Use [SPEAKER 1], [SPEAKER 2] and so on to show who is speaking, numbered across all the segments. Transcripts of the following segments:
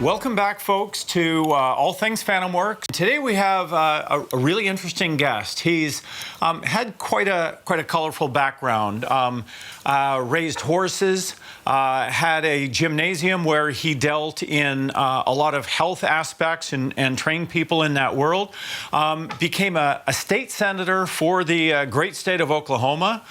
[SPEAKER 1] Welcome back, folks, to All Things FantomWorks. Today we have a really interesting guest. He's had quite a colorful background. Raised horses, had a gymnasium where he dealt in a lot of health aspects and trained people in that world. Became a state senator for the great state of Oklahoma.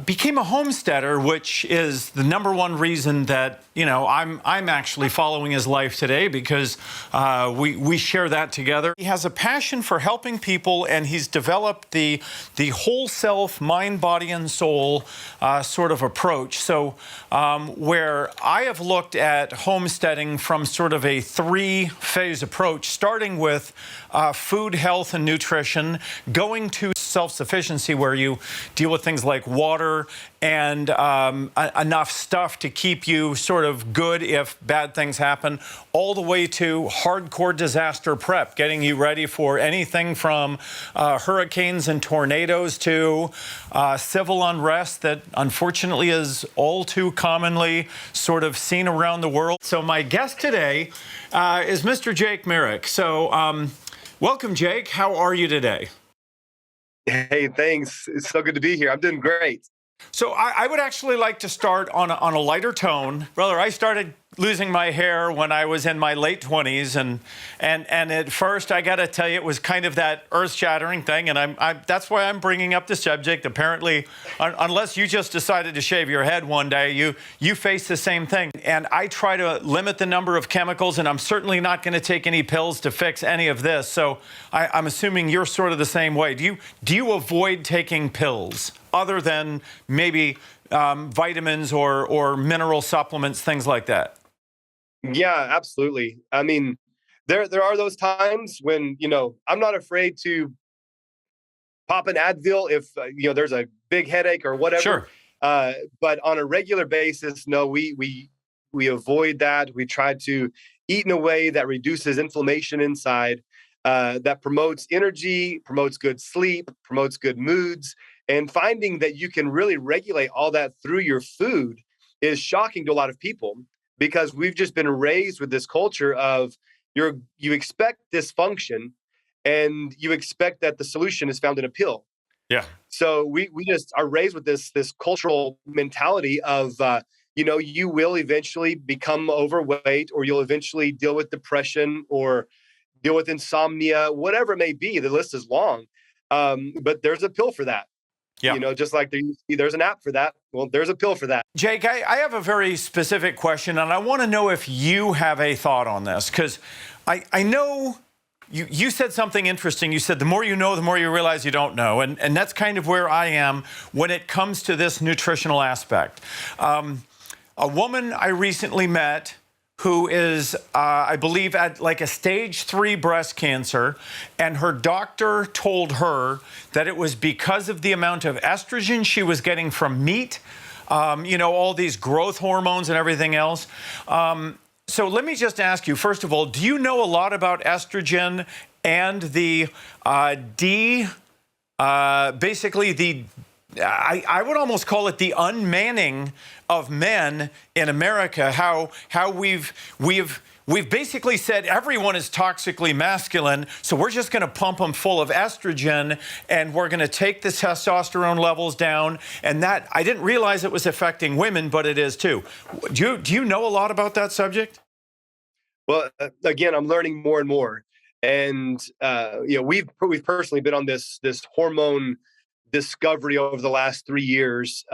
[SPEAKER 1] Became a homesteader, which is the number one reason that I'm actually following his life today, because we share that together. He has a passion for helping people, and he's developed the whole self, mind, body, and soul sort of approach. So where I have looked at homesteading from sort of a three-phase approach, starting with food, health, and nutrition, going to self-sufficiency, where you deal with things like water and enough stuff to keep you sort of good if bad things happen, all the way to hardcore disaster prep, getting you ready for anything from hurricanes and tornadoes to civil unrest that unfortunately is all too commonly sort of seen around the world. So my guest today is Mr. Jake Merrick. So welcome, Jake. How are you today?
[SPEAKER 2] Hey, thanks. It's so good to be here. I'm doing great.
[SPEAKER 1] So I would actually like to start on a lighter tone. Brother, I started losing my hair when I was in my late 20s, and at first, I got to tell you, it was kind of that earth-shattering thing, and that's why I'm bringing up the subject. Apparently, unless you just decided to shave your head one day, you face the same thing. And I try to limit the number of chemicals, and I'm certainly not going to take any pills to fix any of this. So I'm assuming you're sort of the same way. Do you avoid taking pills other than maybe vitamins or mineral supplements, things like that?
[SPEAKER 2] Yeah, absolutely. I mean, there are those times when, I'm not afraid to pop an Advil if, there's a big headache or whatever.
[SPEAKER 1] Sure.
[SPEAKER 2] But on a regular basis, no, we avoid that. We try to eat in a way that reduces inflammation inside, that promotes energy, promotes good sleep, promotes good moods. And finding that you can really regulate all that through your food is shocking to a lot of people, because we've just been raised with this culture of you expect dysfunction and you expect that the solution is found in a pill.
[SPEAKER 1] Yeah.
[SPEAKER 2] So we just are raised with this cultural mentality of, you will eventually become overweight, or you'll eventually deal with depression or deal with insomnia, whatever it may be. The list is long, but there's a pill for that.
[SPEAKER 1] Yeah.
[SPEAKER 2] Just like there's an app for that. Well, there's a pill for that.
[SPEAKER 1] Jake, I have a very specific question, and I want to know if you have a thought on this, because I know you said something interesting. You said the more you know, the more you realize you don't know. And that's kind of where I am when it comes to this nutritional aspect. A woman I recently met who is, I believe, at like a stage 3 breast cancer, and her doctor told her that it was because of the amount of estrogen she was getting from meat, all these growth hormones and everything else. So let me just ask you, first of all, do you know a lot about estrogen and the basically the I would almost call it the unmanning of men in America, how we've basically said everyone is toxically masculine, so we're just going to pump them full of estrogen, and we're going to take the testosterone levels down, and that, I didn't realize it was affecting women, but it is too. Do you know a lot about that subject?
[SPEAKER 2] Well, again, I'm learning more and more, and we've personally been on this hormone discovery over the last 3 years.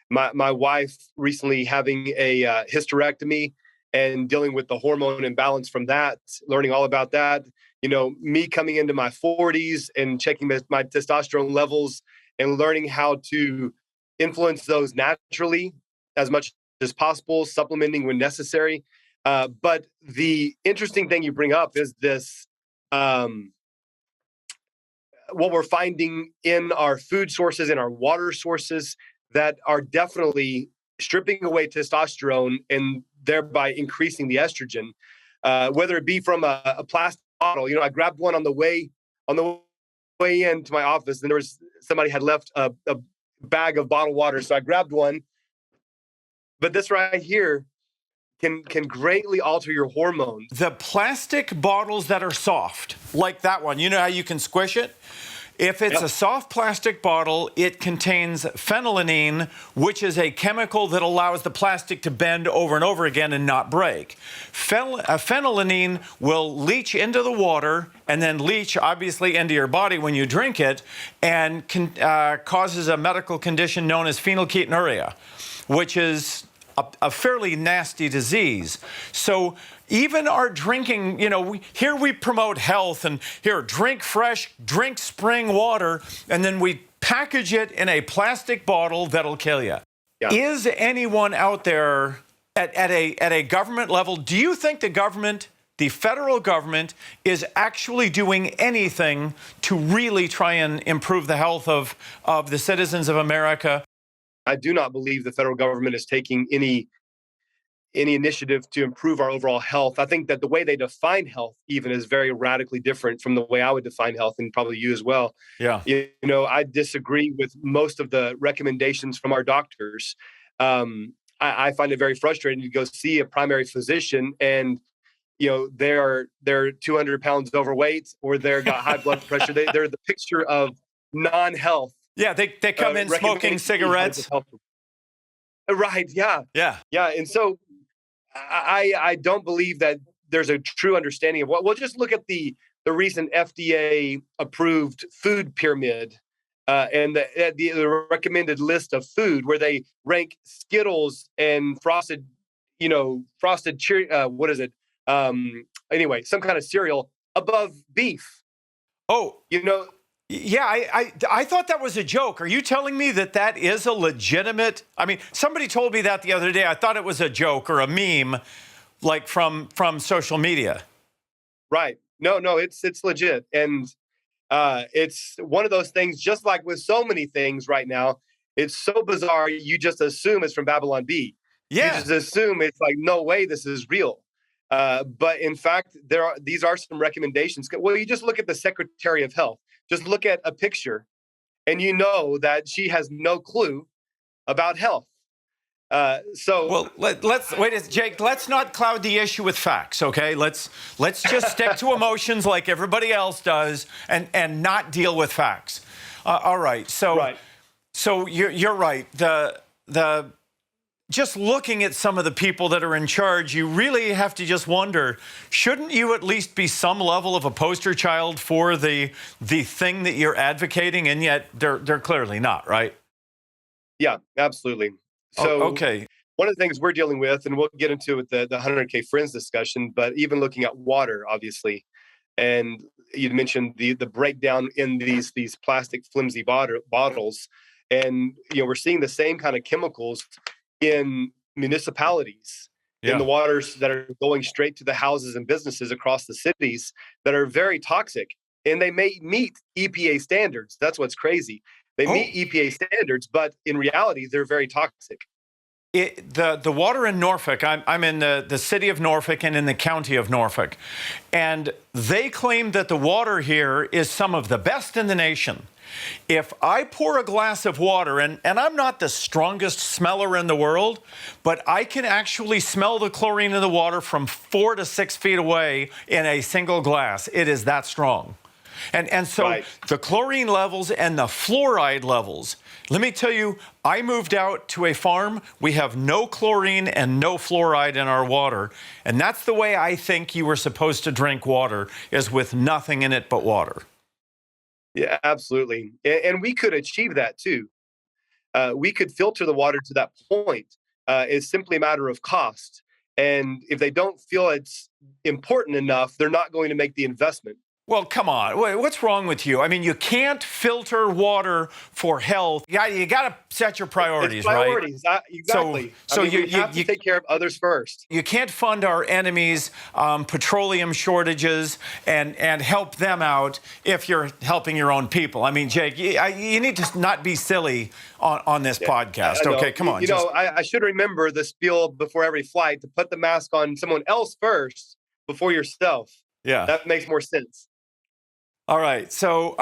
[SPEAKER 2] My wife recently having a hysterectomy and dealing with the hormone imbalance from that, learning all about that. Me coming into my 40s and checking my testosterone levels and learning how to influence those naturally as much as possible, supplementing when necessary. But the interesting thing you bring up is this, what we're finding in our food sources and our water sources that are definitely stripping away testosterone and thereby increasing the estrogen, whether it be from a plastic bottle. I grabbed one on the way into my office, and somebody had left a bag of bottled water. So I grabbed one, but this right here can greatly alter your hormones.
[SPEAKER 1] The plastic bottles that are soft, like that one, you know how you can squish it? If it's a soft plastic bottle, it contains phenylalanine, which is a chemical that allows the plastic to bend over and over again and not break. Phenylalanine will leach into the water and then leach, obviously, into your body when you drink it, and causes a medical condition known as phenylketonuria, which is a fairly nasty disease. So even our drinking, here we promote health and here, drink fresh, drink spring water, and then we package it in a plastic bottle that'll kill you. Yeah. Is anyone out there at a government level, do you think the federal government is actually doing anything to really try and improve the health of the citizens of America?
[SPEAKER 2] I do not believe the federal government is taking any initiative to improve our overall health. I think that the way they define health even is very radically different from the way I would define health, and probably you as well.
[SPEAKER 1] Yeah.
[SPEAKER 2] I disagree with most of the recommendations from our doctors. I find it very frustrating to go see a primary physician and they're 200 pounds overweight or they're got high blood pressure. They're the picture of non-health.
[SPEAKER 1] Yeah, they come in smoking cigarettes.
[SPEAKER 2] Right, yeah. And so I don't believe that there's a true understanding of what. Well, just look at the recent FDA-approved food pyramid and the recommended list of food where they rank Skittles and frosted what is it? Anyway, some kind of cereal above beef.
[SPEAKER 1] Oh, yeah, I thought that was a joke. Are you telling me that is a legitimate? I mean, somebody told me that the other day. I thought it was a joke or a meme, like from social media.
[SPEAKER 2] Right. No, it's legit. And it's one of those things, just like with so many things right now, it's so bizarre. You just assume it's from Babylon Bee.
[SPEAKER 1] Yeah.
[SPEAKER 2] You just assume it's like, no way, this is real. But in fact, these are some recommendations. Well, you just look at the Secretary of Health. Just look at a picture and you know that she has no clue about health. Well,
[SPEAKER 1] let's wait, Jake, let's not cloud the issue with facts, okay? Let's just stick to emotions like everybody else does and not deal with facts. All right. So you're right. The just looking at some of the people that are in charge, you really have to just wonder, shouldn't you at least be some level of a poster child for the thing that you're advocating? And yet they're clearly not, right?
[SPEAKER 2] Yeah, absolutely. So
[SPEAKER 1] okay.
[SPEAKER 2] One of the things we're dealing with, and we'll get into with the 100K Friends discussion, but even looking at water, obviously, and you mentioned the breakdown in these plastic flimsy bottles, and we're seeing the same kind of chemicals in municipalities, in the waters that are going straight to the houses and businesses across the cities that are very toxic. And they may meet EPA standards. That's what's crazy. They meet EPA standards, but in reality, they're very toxic.
[SPEAKER 1] The water in Norfolk, I'm in the city of Norfolk and in the county of Norfolk, and they claim that the water here is some of the best in the nation. If I pour a glass of water, and I'm not the strongest smeller in the world, but I can actually smell the chlorine in the water from 4 to 6 feet away in a single glass. It is that strong. And so the chlorine levels and the fluoride levels, let me tell you, I moved out to a farm. We have no chlorine and no fluoride in our water. And that's the way I think you were supposed to drink water, is with nothing in it but water.
[SPEAKER 2] Yeah, absolutely. And we could achieve that too. We could filter the water to that point. It's simply a matter of cost. And if they don't feel it's important enough, they're not going to make the investment.
[SPEAKER 1] Well, come on. What's wrong with you? I mean, you can't filter water for health. You got to set your priorities,
[SPEAKER 2] right?
[SPEAKER 1] Exactly.
[SPEAKER 2] So you have to take care of others first.
[SPEAKER 1] You can't fund our enemies' petroleum shortages and help them out if you're helping your own people. I mean, Jake, you need to not be silly on this podcast. Okay, come on.
[SPEAKER 2] I should remember the spiel before every flight to put the mask on someone else first before yourself.
[SPEAKER 1] Yeah.
[SPEAKER 2] That makes more sense.
[SPEAKER 1] All right, so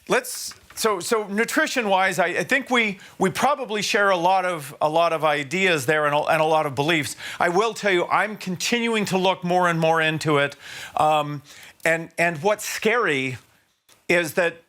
[SPEAKER 1] let's So nutrition-wise, I think we probably share a lot of ideas there and a lot of beliefs. I will tell you, I'm continuing to look more and more into it. And what's scary is that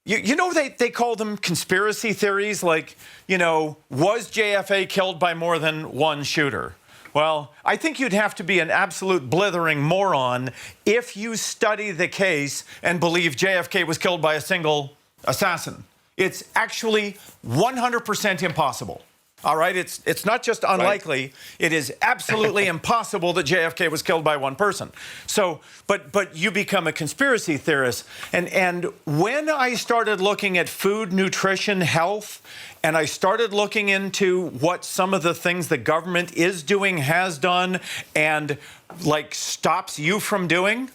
[SPEAKER 1] you know they call them conspiracy theories, like, you know, was JFK killed by more than one shooter? Well, I think you'd have to be an absolute blithering moron if you study the case and believe JFK was killed by a single assassin. It's actually 100% impossible. All right, it's not just unlikely, right. It is absolutely impossible that JFK was killed by one person. So, but you become a conspiracy theorist. And when I started looking at food, nutrition, health, and I started looking into what some of the things the government is doing, has done, and like stops you from doing,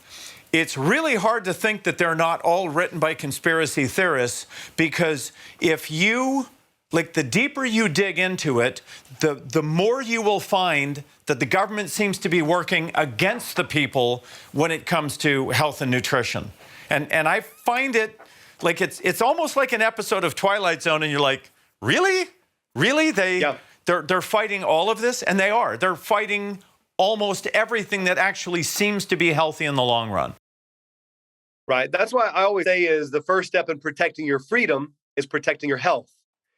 [SPEAKER 1] it's really hard to think that they're not all written by conspiracy theorists, because if you, like, the deeper you dig into it, the more you will find that the government seems to be working against the people when it comes to health and nutrition. And I find it like it's almost like an episode of Twilight Zone, and you're like, really? Really? They're fighting all of this? And they are. They're fighting almost everything that actually seems to be healthy in the long run.
[SPEAKER 2] Right. That's why I always say is the first step in protecting your freedom is protecting your health.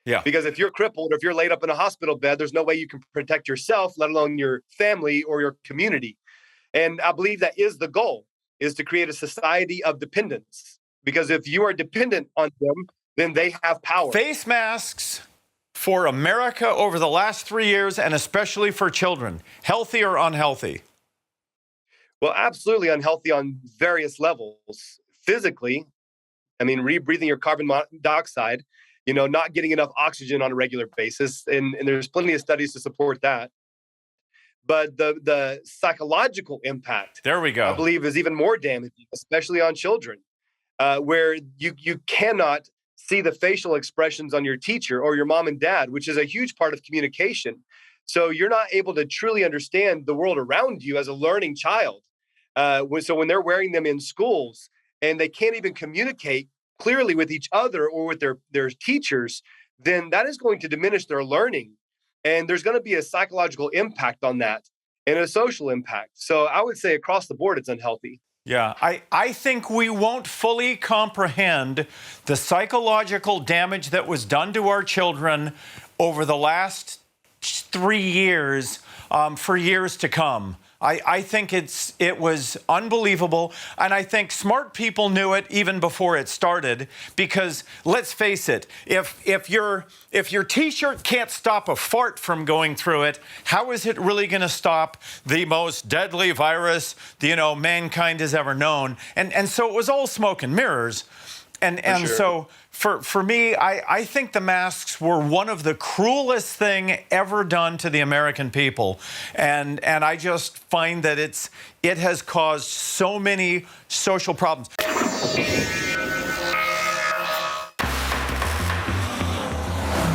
[SPEAKER 1] Yeah.
[SPEAKER 2] Because if you're crippled or if you're laid up in a hospital bed, there's no way you can protect yourself, let alone your family or your community. And I believe that is the goal, is to create a society of dependence. Because if you are dependent on them, then they have power.
[SPEAKER 1] Face masks for America over the last 3 years, and especially for children, healthy or unhealthy?
[SPEAKER 2] Well, absolutely unhealthy on various levels. Physically, I mean, rebreathing your carbon dioxide, you know, not getting enough oxygen on a regular basis. And there's plenty of studies to support that. But the psychological impact,
[SPEAKER 1] there we go,
[SPEAKER 2] I believe, is even more damaging, especially on children, where you cannot see the facial expressions on your teacher or your mom and dad, which is a huge part of communication. So you're not able to truly understand the world around you as a learning child. So when they're wearing them in schools and they can't even communicate clearly with each other or with their teachers, then that is going to diminish their learning. And there's going to be a psychological impact on that and a social impact. So I would say across the board, it's unhealthy.
[SPEAKER 1] Yeah, I think we won't fully comprehend the psychological damage that was done to our children over the last 3 years for years to come. I think it was unbelievable, and I think smart people knew it even before it started. Because let's face it, if your T-shirt can't stop a fart from going through it, how is it really going to stop the most deadly virus mankind has ever known? And so it was all smoke and mirrors. And sure. So for me, I think the masks were one of the cruelest thing ever done to the American people. And I just find that it has caused so many social problems.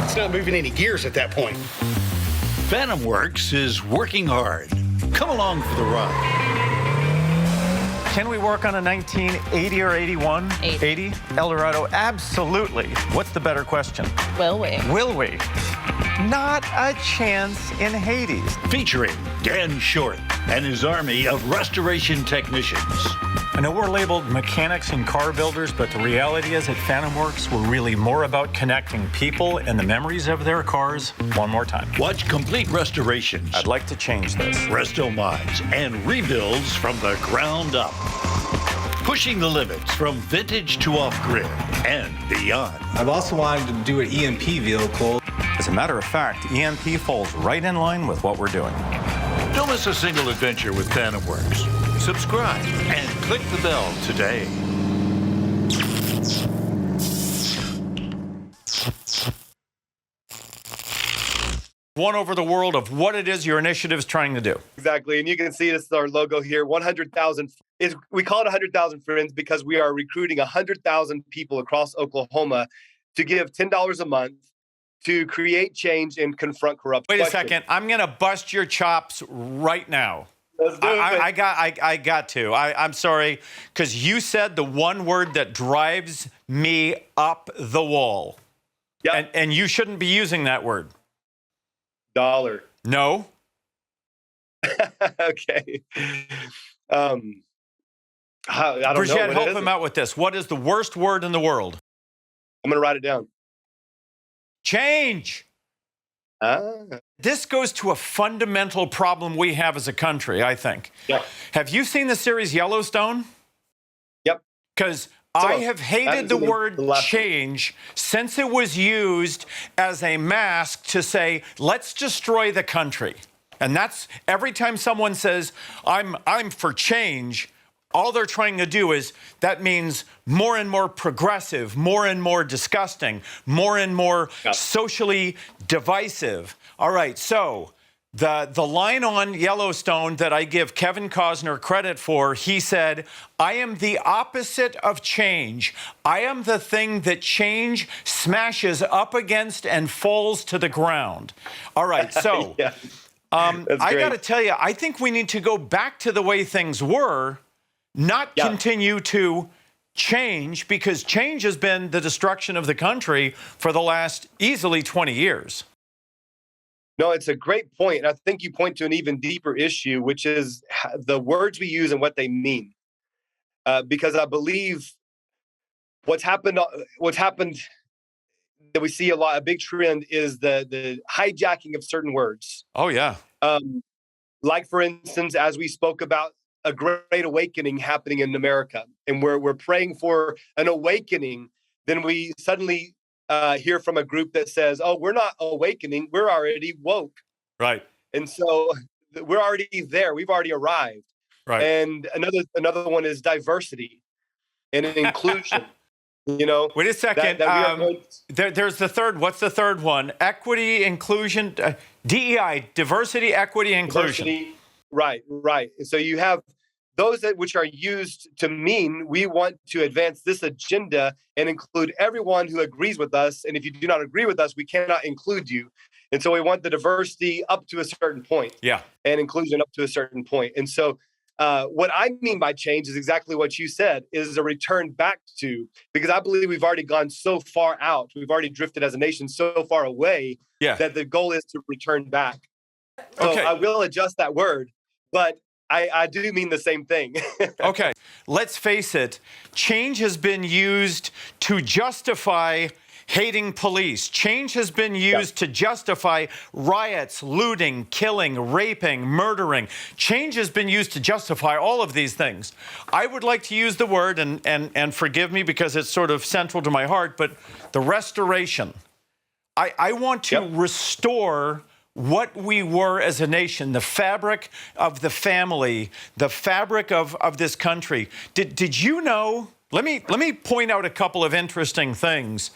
[SPEAKER 3] It's not moving any gears at that point.
[SPEAKER 4] FantomWorks is working hard. Come along for the ride.
[SPEAKER 1] Can we work on a 1980 or 81? 80. El Dorado, absolutely. What's the better question?
[SPEAKER 5] Will we?
[SPEAKER 1] Will we? Not a chance in Hades.
[SPEAKER 4] Featuring Dan Short and his army of restoration technicians.
[SPEAKER 1] I know we're labeled mechanics and car builders, but the reality is at FantomWorks, we're really more about connecting people and the memories of their cars one more time.
[SPEAKER 4] Watch complete restorations.
[SPEAKER 1] I'd like to change this.
[SPEAKER 4] Resto mods and rebuilds from the ground up. Pushing the limits from vintage to off-grid and beyond.
[SPEAKER 6] I've also wanted to do an EMP vehicle.
[SPEAKER 1] As a matter of fact, EMP falls right in line with what we're doing.
[SPEAKER 4] Don't miss a single adventure with FantomWorks. Subscribe and click the bell today.
[SPEAKER 1] Won over the world of what it is your initiative is trying to do.
[SPEAKER 2] Exactly. And you can see this is our logo here, 100,000. We call it 100,000 Friends because we are recruiting 100,000 people across Oklahoma to give $10 a month to create change and confront corruption.
[SPEAKER 1] Wait a second. I'm going to bust your chops right now.
[SPEAKER 2] Let's do it.
[SPEAKER 1] I got to. I'm sorry, because you said the one word that drives me up the wall.
[SPEAKER 2] Yep.
[SPEAKER 1] And you shouldn't be using that word.
[SPEAKER 2] Dollar.
[SPEAKER 1] No.
[SPEAKER 2] Okay. I don't know.
[SPEAKER 1] Bridget,
[SPEAKER 2] What
[SPEAKER 1] help
[SPEAKER 2] is
[SPEAKER 1] him
[SPEAKER 2] it?
[SPEAKER 1] out with this. What is the worst word in the world?
[SPEAKER 2] I'm going to write it down.
[SPEAKER 1] Change. This goes to a fundamental problem we have as a country, I think.
[SPEAKER 2] Yeah.
[SPEAKER 1] Have you seen the series Yellowstone?
[SPEAKER 2] Yep.
[SPEAKER 1] Because I have hated the word
[SPEAKER 2] last one.
[SPEAKER 1] change since it was used as a mask to say, let's destroy the country. And that's every time someone says, I'm for change, all they're trying to do is, that means more and more progressive, more and more disgusting, more and more socially divisive. All right, so the line on Yellowstone that I give Kevin Costner credit for, he said, I am the opposite of change. I am the thing that change smashes up against and falls to the ground. All right, so
[SPEAKER 2] Yeah.
[SPEAKER 1] I got to tell you, I think we need to go back to the way things were, not continue to change, because change has been the destruction of the country for the last easily 20 years.
[SPEAKER 2] No, it's a great point. I think you point to an even deeper issue, which is the words we use and what they mean. Because I believe what's happened that we see a big trend is the hijacking of certain words.
[SPEAKER 1] Oh, yeah.
[SPEAKER 2] Like, for instance, as we spoke about a great awakening happening in America, and we're praying for an awakening, then we suddenly hear from a group that says, oh, we're not awakening, we're already woke.
[SPEAKER 1] Right.
[SPEAKER 2] And so we're already there. We've already arrived.
[SPEAKER 1] Right.
[SPEAKER 2] And another one is diversity and inclusion. You know,
[SPEAKER 1] wait a second. There's the third. What's the third one? Equity, inclusion, DEI, diversity, equity, inclusion.
[SPEAKER 2] Diversity, right. So you have those which are used to mean we want to advance this agenda and include everyone who agrees with us. And if you do not agree with us, we cannot include you. And so we want the diversity up to a certain point.
[SPEAKER 1] Yeah.
[SPEAKER 2] And inclusion up to a certain point. And so what I mean by change is exactly what you said, is a return back to, because I believe we've already gone so far out. We've already drifted as a nation so far away that the goal is to return back. So I will adjust that word, but I do mean the same thing.
[SPEAKER 1] Okay. Let's face it. Change has been used to justify hating police. Change has been used to justify riots, looting, killing, raping, murdering. Change has been used to justify all of these things. I would like to use the word, and forgive me because it's sort of central to my heart, but the restoration. I want to restore what we were as a nation, the fabric of the family, the fabric of this country. Did you know? Let me point out a couple of interesting things.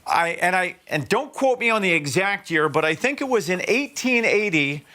[SPEAKER 1] And don't quote me on the exact year, but I think it was in 1880,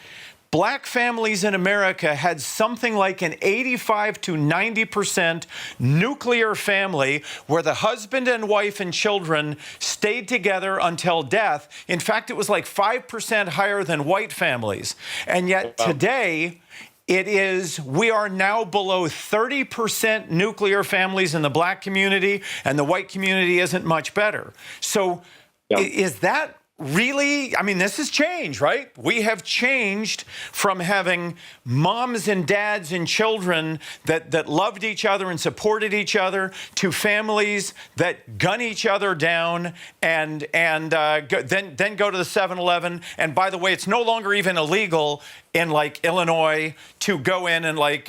[SPEAKER 1] Black families in America had something like an 85 to 90% nuclear family where the husband and wife and children stayed together until death. In fact, it was like 5% higher than white families. And yet today, we are now below 30% nuclear families in the Black community, and the white community isn't much better. So is that really, I mean, this is change, right? We have changed from having moms and dads and children that loved each other and supported each other to families that gun each other down and then go to the 7-Eleven. And by the way, it's no longer even illegal in like Illinois to go in and like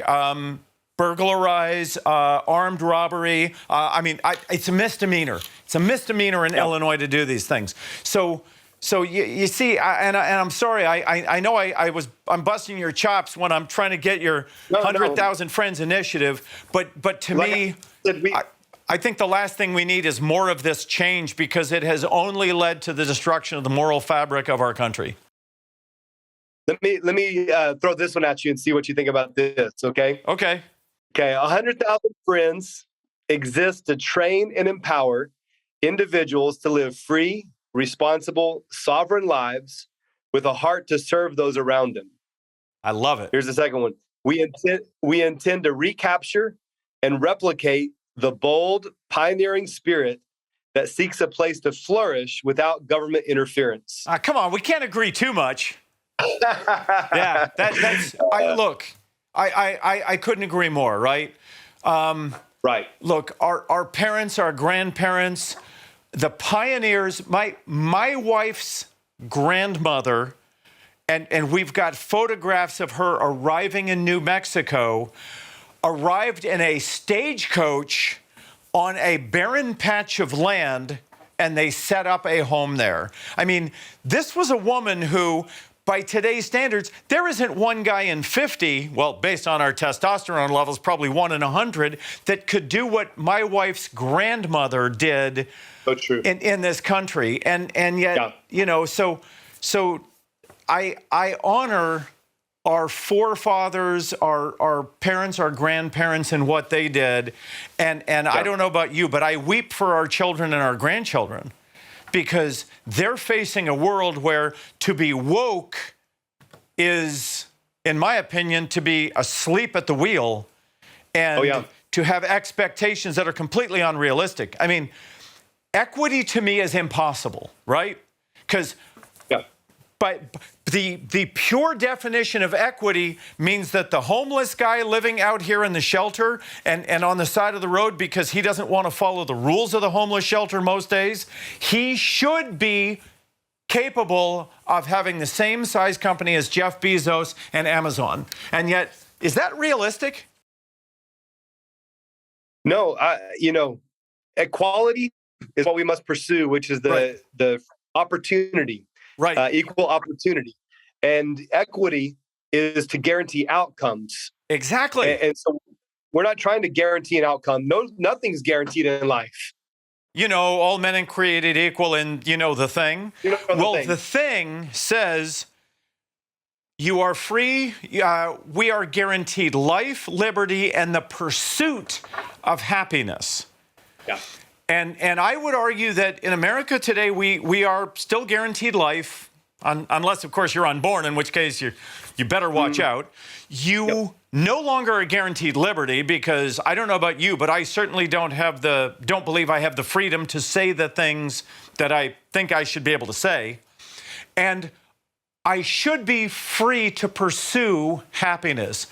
[SPEAKER 1] burglarize, armed robbery. It's a misdemeanor. It's a misdemeanor in Illinois to do these things. So you see, I'm sorry. I know I'm busting your chops when I'm trying to get your 100,000 Friends initiative, but to me, I think the last thing we need is more of this change, because it has only led to the destruction of the moral fabric of our country.
[SPEAKER 2] Let me throw this one at you and see what you think about this. Okay. 100,000 Friends exist to train and empower individuals to live free, responsible, sovereign lives with a heart to serve those around them.
[SPEAKER 1] I love it.
[SPEAKER 2] Here's the second one. We intend to recapture and replicate the bold, pioneering spirit that seeks a place to flourish without government interference.
[SPEAKER 1] Come on, we can't agree too much. Yeah, that's. I couldn't agree more. Right.
[SPEAKER 2] Right.
[SPEAKER 1] Look, our parents, our grandparents, the pioneers. My wife's grandmother, and we've got photographs of her arriving in New Mexico. Arrived in a stagecoach on a barren patch of land, and they set up a home there. I mean, this was a woman who, by today's standards, there isn't one guy in 50, well, based on our testosterone levels, probably 1 in 100, that could do what my wife's grandmother did in this country. And yet, so I honor our forefathers, our parents, our grandparents, and what they did. And I don't know about you, but I weep for our children and our grandchildren, because they're facing a world where to be woke is, in my opinion, to be asleep at the wheel and to have expectations that are completely unrealistic. I mean, equity to me is impossible, right? Because but the pure definition of equity means that the homeless guy living out here in the shelter and on the side of the road because he doesn't want to follow the rules of the homeless shelter most days, he should be capable of having the same size company as Jeff Bezos and Amazon. And yet, is that realistic?
[SPEAKER 2] No, equality is what we must pursue, which is the opportunity.
[SPEAKER 1] Right.
[SPEAKER 2] Equal opportunity. And equity is to guarantee outcomes.
[SPEAKER 1] Exactly.
[SPEAKER 2] And so we're not trying to guarantee an outcome. No, nothing's guaranteed in life.
[SPEAKER 1] All men are created equal, and the thing. The thing says you are free. We are guaranteed life, liberty, and the pursuit of happiness.
[SPEAKER 2] Yeah.
[SPEAKER 1] And I would argue that in America today, we are still guaranteed life, unless, of course, you're unborn, in which case you better watch out. You no longer are guaranteed liberty, because I don't know about you, but I certainly don't believe I have the freedom to say the things that I think I should be able to say. And I should be free to pursue happiness.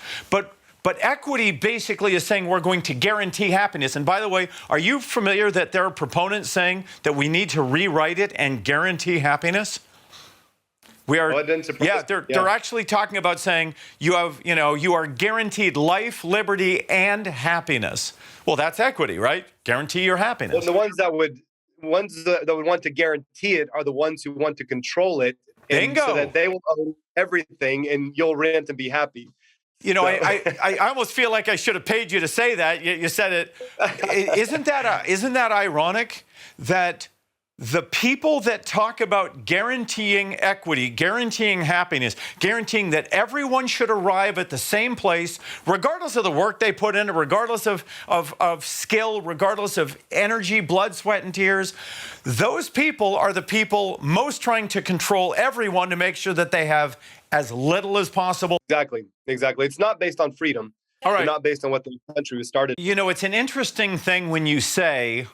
[SPEAKER 1] But equity basically is saying we're going to guarantee happiness. And by the way, are you familiar that there are proponents saying that we need to rewrite it and guarantee happiness? They're actually talking about saying you are guaranteed life, liberty, and happiness. Well, that's equity, right? Guarantee your happiness.
[SPEAKER 2] Well, the ones that would want to guarantee it are the ones who want to control it.
[SPEAKER 1] Bingo.
[SPEAKER 2] So that they will own everything and you'll rent and be happy.
[SPEAKER 1] I almost feel like I should have paid you to say that. You said it. Isn't that ironic that the people that talk about guaranteeing equity, guaranteeing happiness, guaranteeing that everyone should arrive at the same place, regardless of the work they put in, regardless of skill, regardless of energy, blood, sweat, and tears, those people are the people most trying to control everyone to make sure that they have as little as possible.
[SPEAKER 2] Exactly. It's not based on freedom.
[SPEAKER 1] All right.
[SPEAKER 2] It's not based on what the country was started.
[SPEAKER 1] It's an interesting thing when you say,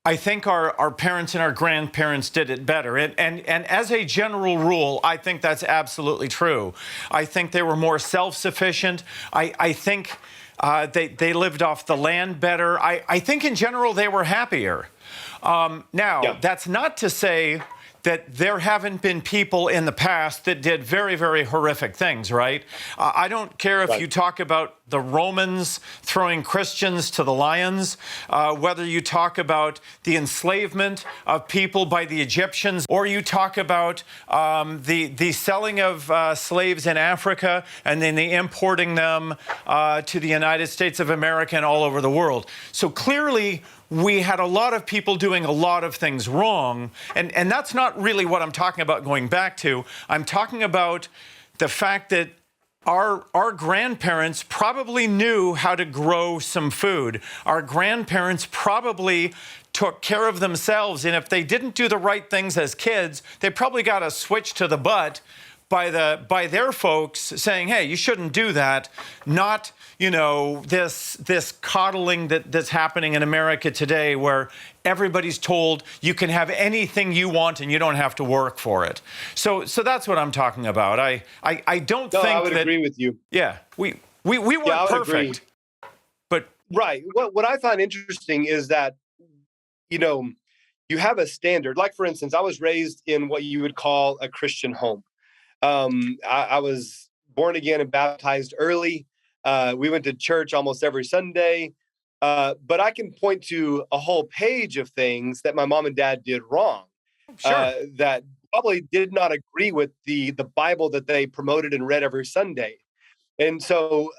[SPEAKER 1] I think our parents and our grandparents did it better. And as a general rule, I think that's absolutely true. I think they were more self-sufficient. I think they lived off the land better. I think in general they were happier. That's not to say that there haven't been people in the past that did very, very horrific things, right? I don't care if you talk about the Romans throwing Christians to the lions, whether you talk about the enslavement of people by the Egyptians, or you talk about the selling of slaves in Africa and then the importing them to the United States of America and all over the world. So clearly, we had a lot of people doing a lot of things wrong. And that's not really what I'm talking about going back to. I'm talking about the fact that our grandparents probably knew how to grow some food. Our grandparents probably took care of themselves. And if they didn't do the right things as kids, they probably got a switch to the butt by their folks saying, hey, you shouldn't do that, not, this coddling that's happening in America today where everybody's told you can have anything you want and you don't have to work for it. So that's what I'm talking about. I don't think
[SPEAKER 2] I would
[SPEAKER 1] that,
[SPEAKER 2] agree with you.
[SPEAKER 1] Yeah, we weren't perfect.
[SPEAKER 2] Agree.
[SPEAKER 1] But
[SPEAKER 2] right. What I find interesting is that, you have a standard. Like, for instance, I was raised in what you would call a Christian home. I was born again and baptized early. We went to church almost every Sunday. But I can point to a whole page of things that my mom and dad did wrong.
[SPEAKER 1] Sure.
[SPEAKER 2] That probably did not agree with the Bible that they promoted and read every Sunday. And so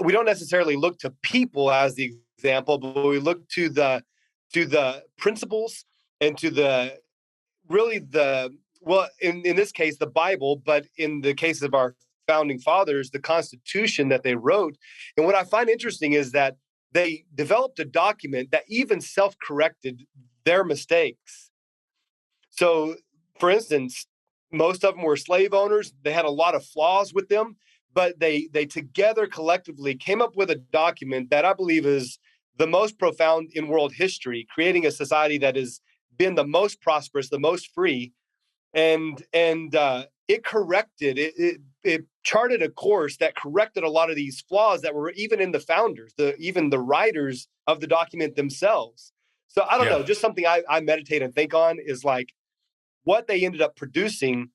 [SPEAKER 2] we don't necessarily look to people as the example, but we look to the principles and to in this case, the Bible, but in the case of our founding fathers, the Constitution that they wrote. And what I find interesting is that they developed a document that even self-corrected their mistakes. So, for instance, most of them were slave owners. They had a lot of flaws with them, but they together collectively came up with a document that I believe is the most profound in world history, creating a society that has been the most prosperous, the most free. And it corrected, it charted a course that corrected a lot of these flaws that were even in the founders, even the writers of the document themselves. So I don't know, just something I meditate and think on is like what they ended up producing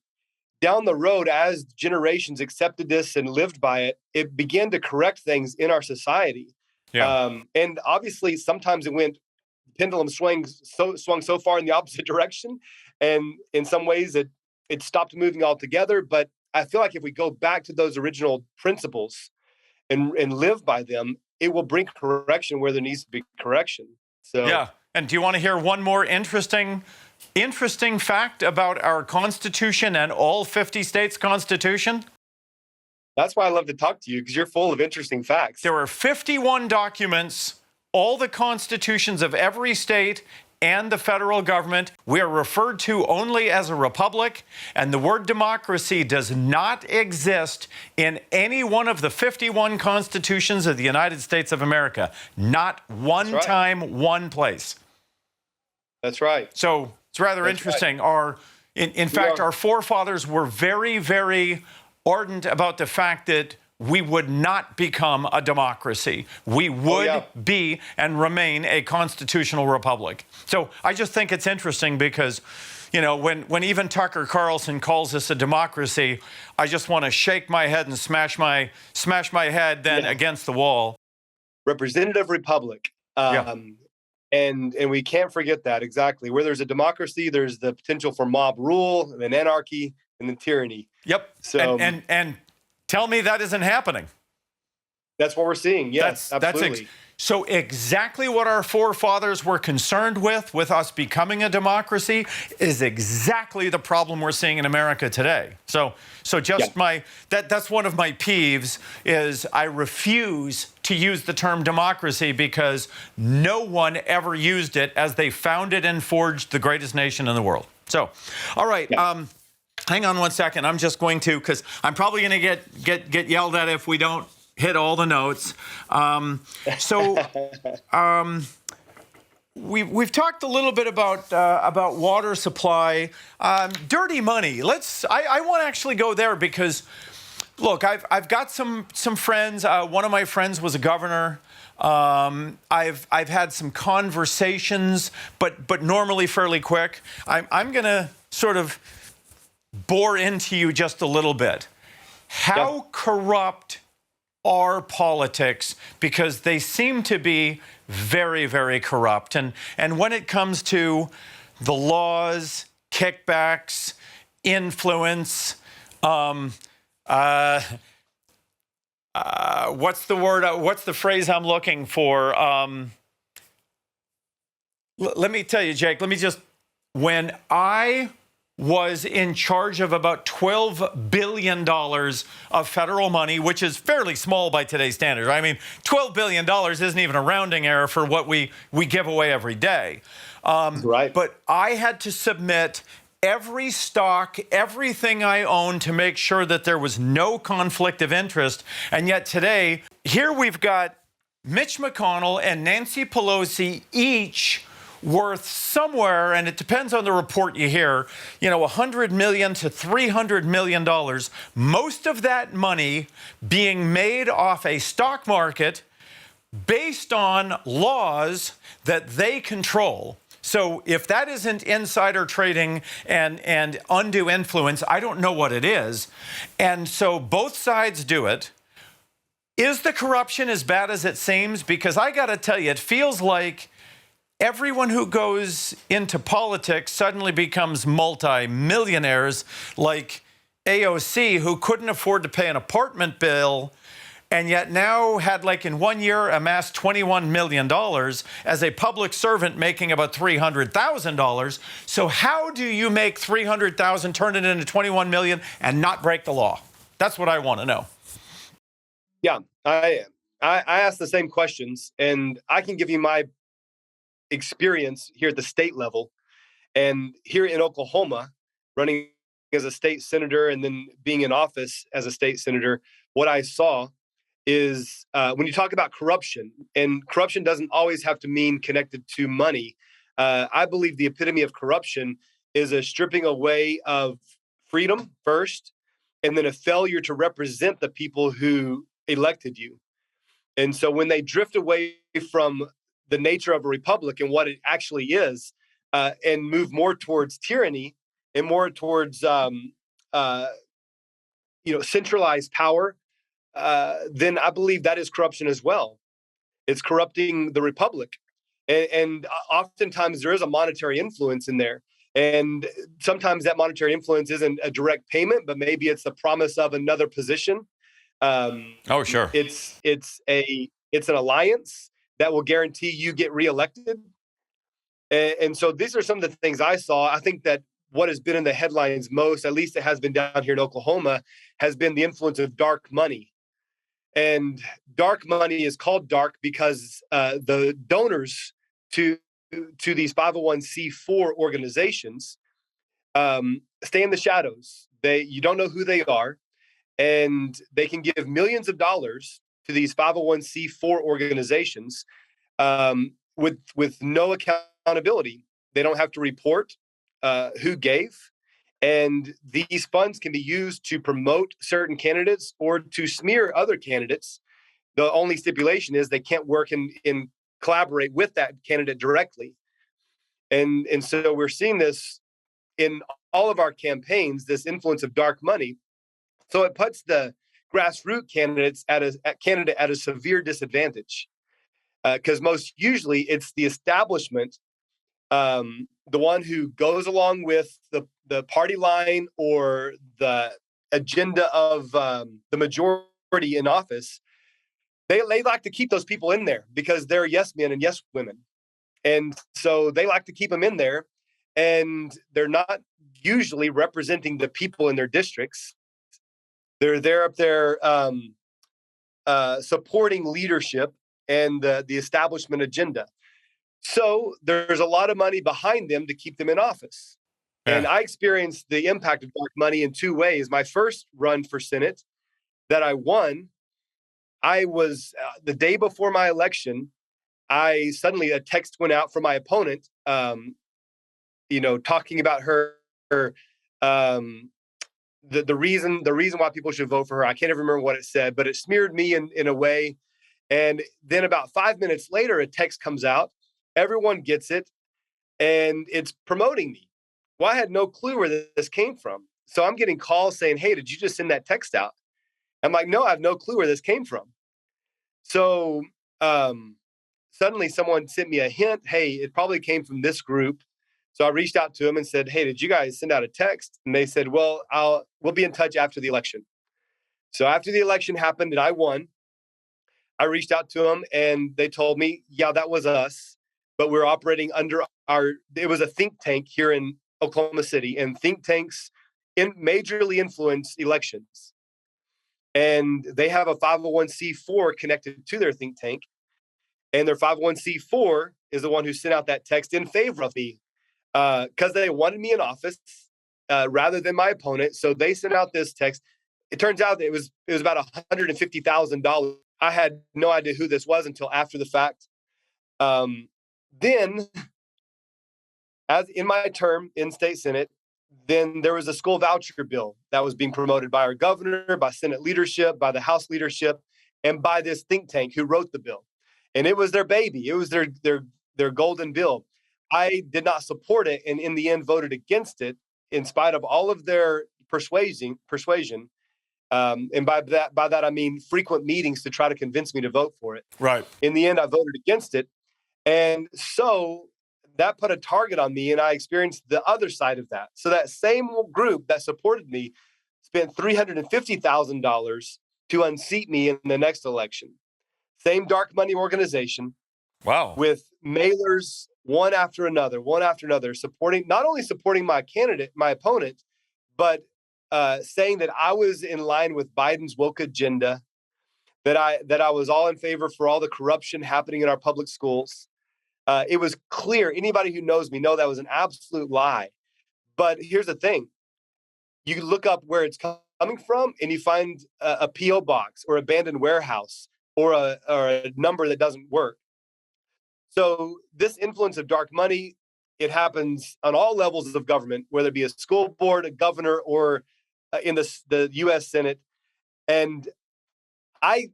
[SPEAKER 2] down the road as generations accepted this and lived by it. It began to correct things in our society. Yeah. And obviously, sometimes the pendulum swung so far in the opposite direction. And in some ways, it stopped moving altogether. But I feel like if we go back to those original principles and live by them, it will bring correction where there needs to be correction. So
[SPEAKER 1] yeah. And do you want to hear one more interesting fact about our Constitution and all 50 states' Constitution?
[SPEAKER 2] That's why I love to talk to you, because you're full of interesting facts.
[SPEAKER 1] There are 51 documents, all the constitutions of every state and the federal government. We are referred to only as a republic, and the word democracy does not exist in any one of the 51 constitutions of the United States of America. Not one time, one place.
[SPEAKER 2] That's right.
[SPEAKER 1] So it's rather interesting.
[SPEAKER 2] Right.
[SPEAKER 1] In fact, our forefathers were very, very ardent about the fact that we would not become a democracy. We would be and remain a constitutional republic. So I just think it's interesting because, when even Tucker Carlson calls us a democracy, I just want to shake my head and smash my head then against the wall.
[SPEAKER 2] Representative republic. And we can't forget that, exactly. Where there's a democracy, there's the potential for mob rule and anarchy and then tyranny.
[SPEAKER 1] Yep. So and tell me that isn't happening.
[SPEAKER 2] That's what we're seeing. Yes, absolutely.
[SPEAKER 1] So exactly what our forefathers were concerned with us becoming a democracy is exactly the problem we're seeing in America today. So just that's one of my peeves is I refuse to use the term democracy because no one ever used it as they founded and forged the greatest nation in the world. So, all right. Hang on one second. I'm just going to, because I'm probably going to get yelled at if we don't hit all the notes. We've talked a little bit about water supply, dirty money. I want to actually go there because, look, I've got some friends. One of my friends was a governor. I've had some conversations, but normally fairly quick. I'm going to sort of bore into you just a little bit. How corrupt are politics? Because they seem to be very, very corrupt. And when it comes to the laws, kickbacks, influence, what's the word? What's the phrase I'm looking for? Let me tell you, Jake, when I was in charge of about $12 billion of federal money, which is fairly small by today's standards. I mean, $12 billion isn't even a rounding error for what we give away every day.
[SPEAKER 2] Right.
[SPEAKER 1] But I had to submit every stock, everything I own to make sure that there was no conflict of interest. And yet today, here we've got Mitch McConnell and Nancy Pelosi each worth somewhere, and it depends on the report you hear, $100 million to $300 million. Most of that money being made off a stock market based on laws that they control. So if that isn't insider trading and undue influence, I don't know what it is. And so both sides do it. Is the corruption as bad as it seems? Because I got to tell you, it feels like everyone who goes into politics suddenly becomes multi-millionaires, like AOC, who couldn't afford to pay an apartment bill and yet now had, like, in 1 year, amassed $21 million as a public servant, making about $300,000. So how do you make $300,000, turn it into $21 million, and not break the law? That's what I want to know.
[SPEAKER 2] Yeah, I ask the same questions, and I can give you my experience here at the state level. And here in Oklahoma, running as a state senator and then being in office as a state senator, what I saw is when you talk about corruption, and corruption doesn't always have to mean connected to money. I believe the epitome of corruption is a stripping away of freedom first, and then a failure to represent the people who elected you. And so when they drift away from the nature of a republic and what it actually is, and move more towards tyranny and more towards centralized power, then I believe that is corruption as well. It's corrupting the republic. And oftentimes there is a monetary influence in there. And sometimes that monetary influence isn't a direct payment, but maybe it's the promise of another position.
[SPEAKER 1] Oh, sure.
[SPEAKER 2] It's an alliance that will guarantee you get reelected. And so these are some of the things I saw. I think that what has been in the headlines most, at least it has been down here in Oklahoma, has been the influence of dark money. And dark money is called dark because the donors to these 501c4 organizations stay in the shadows. You don't know who they are, and they can give millions of dollars to these 501c4 organizations with no accountability. They don't have to report who gave. And these funds can be used to promote certain candidates or to smear other candidates. The only stipulation is they can't work and collaborate with that candidate directly. And so we're seeing this in all of our campaigns, this influence of dark money. So it puts the grassroots candidates at a severe disadvantage, because most usually it's the establishment, the one who goes along with the party line or the agenda of the majority in office. They like to keep those people in there because they're yes men and yes women. And so they like to keep them in there, and they're not usually representing the people in their districts. They're up there supporting leadership and the establishment agenda. So there's a lot of money behind them to keep them in office. Yeah. And I experienced the impact of dark money in two ways. My first run for Senate that I won, I was the day before my election, a text went out from my opponent, talking about her the reason why people should vote for her. I can't even remember what it said, but it smeared me in a way. And then about 5 minutes later, a text comes out. Everyone gets it, and it's promoting me. Well, I had no clue where this came from. So I'm getting calls saying, "Hey, did you just send that text out?" I'm like, "No, I have no clue where this came from." So suddenly someone sent me a hint. "Hey, it probably came from this group." So I reached out to them and said, "Hey, did you guys send out a text?" And they said, "Well, we'll be in touch after the election." So after the election happened and I won, I reached out to them and they told me, "Yeah, that was us, but we're operating under it was a think tank here in Oklahoma City, and think tanks majorly influence elections. And they have a 501c4 connected to their think tank. And their 501c4 is the one who sent out that text in favor of me because they wanted me in office. rather than my opponent. So they sent out this text. It turns out that it was about $150,000. I had no idea who this was until after the fact. Then, as in my term in state Senate, then there was a school voucher bill that was being promoted by our governor, by Senate leadership, by the House leadership, and by this think tank who wrote the bill. And it was their baby. It was their golden bill. I did not support it, and in the end voted against it in spite of all of their persuasion. And by that I mean frequent meetings to try to convince me to vote for it.
[SPEAKER 1] Right.
[SPEAKER 2] In the end, I voted against it. And so that put a target on me, and I experienced the other side of that. So that same group that supported me spent $350,000 to unseat me in the next election. Same dark money organization.
[SPEAKER 1] Wow.
[SPEAKER 2] With mailers one after another, not only supporting my candidate, my opponent, but saying that I was in line with Biden's woke agenda, that I was all in favor for all the corruption happening in our public schools. It was clear. Anybody who knows me know that was an absolute lie. But here's the thing. You look up where it's coming from and you find a P.O. box or abandoned warehouse or a number that doesn't work. So this influence of dark money, it happens on all levels of government, whether it be a school board, a governor, or in the U.S. Senate. And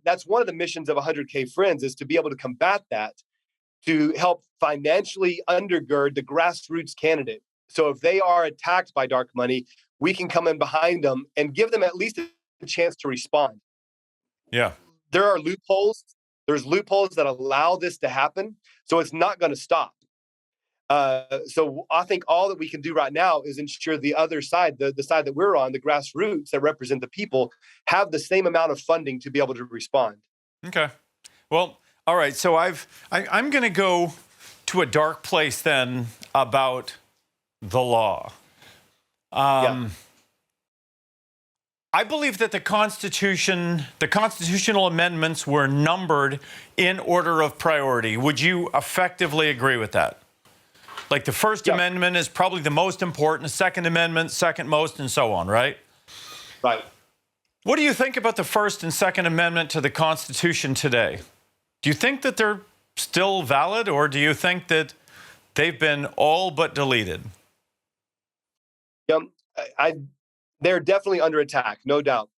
[SPEAKER 2] that's one of the missions of 100K Friends, is to be able to combat that, to help financially undergird the grassroots candidate. So if they are attacked by dark money, we can come in behind them and give them at least a chance to respond.
[SPEAKER 1] Yeah.
[SPEAKER 2] There are loopholes. There's loopholes that allow this to happen. So it's not going to stop. So I think all that we can do right now is ensure the other side, the side that we're on, the grassroots that represent the people, have the same amount of funding to be able to respond.
[SPEAKER 1] Okay. Well, all right. So I'm going to go to a dark place then about the law. I believe that the constitutional amendments were numbered in order of priority. Would you effectively agree with that? Like the First Amendment is probably the most important, the Second Amendment, second most, and so on, right?
[SPEAKER 2] Right.
[SPEAKER 1] What do you think about the First and Second Amendment to the Constitution today? Do you think that they're still valid, or do you think that they've been all but deleted?
[SPEAKER 2] They're definitely under attack, no doubt.